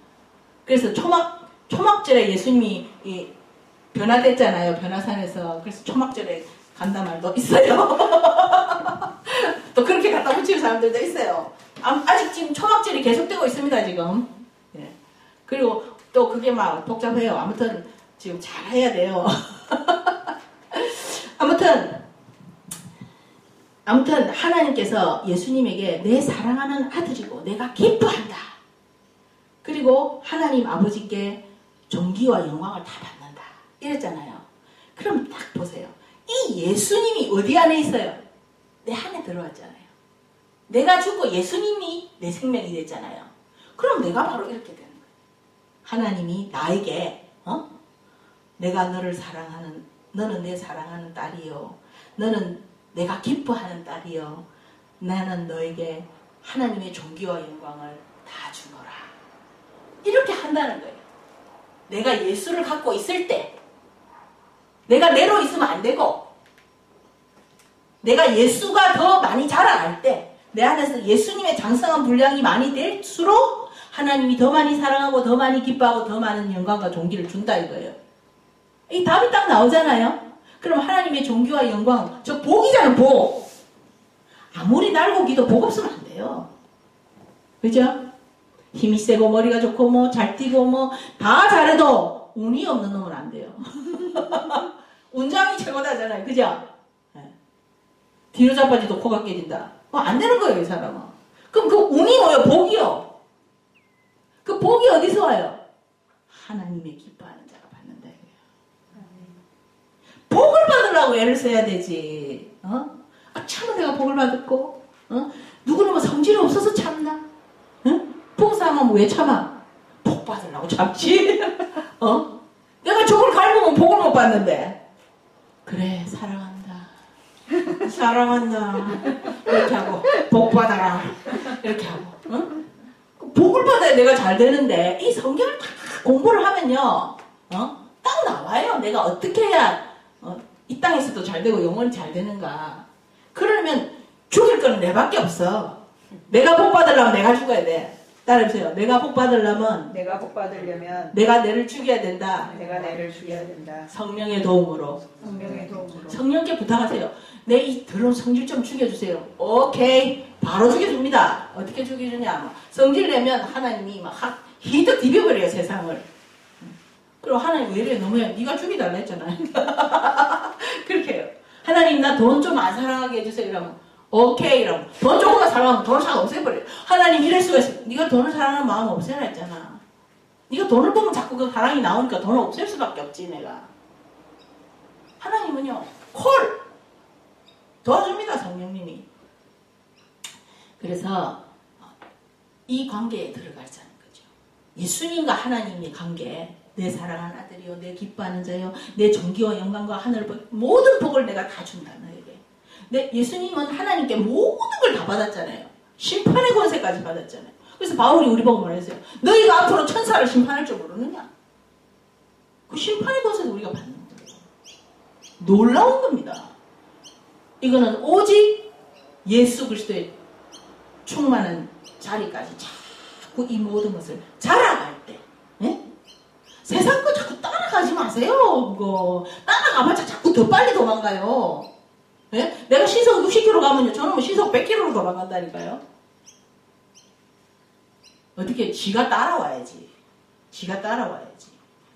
S1: 그래서 초막절에 예수님이 변화됐잖아요. 변화산에서. 그래서 초막절에 간다 말도 있어요. 또 그렇게 갖다 붙이는 사람들도 있어요. 아직 지금 초막절이 계속되고 있습니다. 지금. 예. 그리고 또 그게 막 복잡해요. 아무튼 지금 잘 해야 돼요. 아무튼 하나님께서 예수님에게 내 사랑하는 아들이고 내가 기뻐한다. 그리고 하나님 아버지께 존귀와 영광을 다 받는다. 이랬잖아요. 그럼 딱 보세요. 이 예수님이 어디 안에 있어요? 내 안에 들어왔잖아요. 내가 죽고 예수님이 내 생명이 됐잖아요. 그럼 내가 바로 이렇게 되는 거예요. 하나님이 나에게 내가 너를 사랑하는 너는 내 사랑하는 딸이요. 너는 내가 기뻐하는 딸이요. 나는 너에게 하나님의 존귀와 영광을 다 주노라. 이렇게 한다는 거예요. 내가 예수를 갖고 있을 때 내가 내로 있으면 안 되고 내가 예수가 더 많이 자라날 때 내 안에서 예수님의 장성한 분량이 많이 될수록 하나님이 더 많이 사랑하고 더 많이 기뻐하고 더 많은 영광과 존귀를 준다 이거예요. 이 답이 딱 나오잖아요. 그럼 하나님의 존귀와 영광, 저 복이잖아, 복. 아무리 날고 기도 복 없으면 안 돼요. 그죠? 힘이 세고 머리가 좋고 뭐 잘 뛰고 뭐 다 잘해도 운이 없는 놈은 안 돼요. 운장이 최고다잖아요. 그죠? 네. 뒤로 자빠지도 코가 깨진다. 안 되는 거예요, 이 사람은. 그럼 그 운이 뭐예요? 복이요. 그 복이 어디서 와요? 하나님의 기뻐하는 자가 받는다. 복을 받으려고 애를 써야 되지. 참은 내가 복을 받았고, 누구는 뭐 성질이 없어서 참나? 복사하면 왜 참아? 복 받으려고 참지. 내가 저걸 갈구면 복을 못 받는데. 그래, 사랑한다. 사랑한다. 이렇게 하고, 복 받아라. 이렇게 하고, 복을 받아야 내가 잘 되는데, 이 성경을 다 공부를 하면요, 딱 나와요. 내가 어떻게 해야, 이 땅에서도 잘 되고 영원히 잘 되는가. 그러면 죽일 거는 내밖에 없어. 내가 복 받으려면 내가 죽어야 돼. 따라해보세요. 내가 복 받으려면
S2: 내가 복 받으려면
S1: 내가 내를 죽여야 된다.
S2: 내가 내를 죽여야 된다.
S1: 성령의 도움으로.
S2: 성령의 도움으로.
S1: 성령께 부탁하세요. 내 이 더러운 성질 좀 죽여주세요. 오케이. 바로 죽여줍니다. 어떻게 죽여주냐. 성질 내면 하나님이 막 히득 디벼버려요, 세상을. 그리고 하나님 왜 이래? 너무해. 네가 죽이달라 했잖아요. 그렇게 해요. 하나님 나 돈 좀 안 사랑하게 해주세요. 이러면 오케이 이러면 돈 조금만 사랑하면 돈을 싹 없애버려요. 하나님 이럴 수가 있어. 네가 돈을 사랑하는 마음 없애라 했잖아. 네가 돈을 보면 자꾸 그 사랑이 나오니까 돈을 없앨 수밖에 없지 내가. 하나님은요 콜 도와줍니다. 성령님이. 그래서 이 관계에 들어가자는 거죠. 예수님과 하나님의 관계. 내 사랑하는 아들이요, 내 기뻐하는 자요, 내 존귀와 영광과 하늘 모든 복을 내가 다 준다 너에게. 예수님은 하나님께 모든 걸 다 받았잖아요. 심판의 권세까지 받았잖아요. 그래서 바울이 우리 보고 말했어요. 너희가 앞으로 천사를 심판할 줄 모르느냐? 그 심판의 권세도 우리가 받는 거예요. 놀라운 겁니다. 이거는 오직 예수 그리스도의 충만한 자리까지 자꾸 이 모든 것을 자라갈 때, 네? 세상 거 자꾸 따라가지 마세요. 그거 따라가봤자 자꾸 더 빨리 도망가요. 네? 내가 시속 60km 가면요, 저는 뭐 시속 100km로 도망간다니까요. 어떻게? 지가 따라와야지. 지가 따라와야지.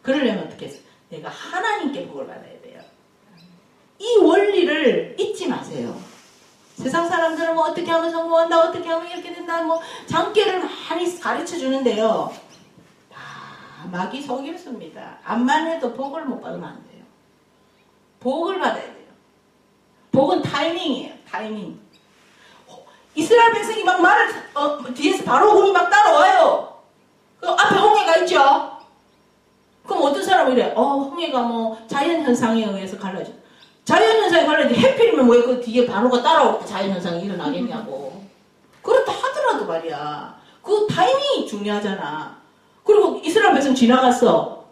S1: 그러려면 어떻게 해서? 내가 하나님께 복을 받아야 돼요. 이 원리를 잊지 마세요. 세상 사람들은 뭐 어떻게 하면 성공한다, 어떻게 하면 이렇게 된다, 뭐 장깨를 많이 가르쳐 주는데요. 다 마귀 속임수입니다. 암만 해도 복을 못 받으면 안 돼요. 복을 받아야 돼요. 복은 타이밍이에요. 타이밍. 이스라엘 백성이 막 말을 뒤에서 바로 홍이 막 따라와요. 그 앞에 홍해가 있죠. 그럼 어떤 사람은 이래. 홍해가 뭐 자연현상에 의해서 갈라져. 자연현상이 갈라져. 해필이면 왜 그 뒤에 바로가 따라오고 자연현상이 일어나겠냐고. 그렇다 하더라도 말이야. 그 타이밍이 중요하잖아. 그리고 이스라엘 백성 지나갔어.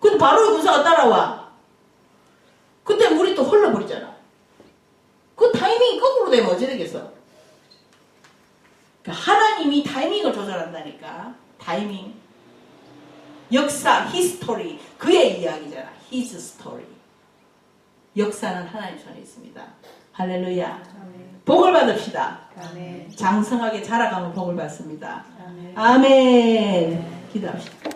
S1: 근데 바로의 군사가 따라와. 그때 물이 또 흘러버리잖아. 그 타이밍이 거꾸로 되면 어찌 되겠어? 그러니까 하나님이 타이밍을 조절한다니까. 타이밍. 역사, 히스토리. 그의 이야기잖아. His story. 역사는 하나님 손에 있습니다. 할렐루야.
S2: 아멘.
S1: 복을 받읍시다.
S2: 아멘.
S1: 장성하게 자라가면 복을 받습니다.
S2: 아멘.
S1: 아멘. 기도합시다.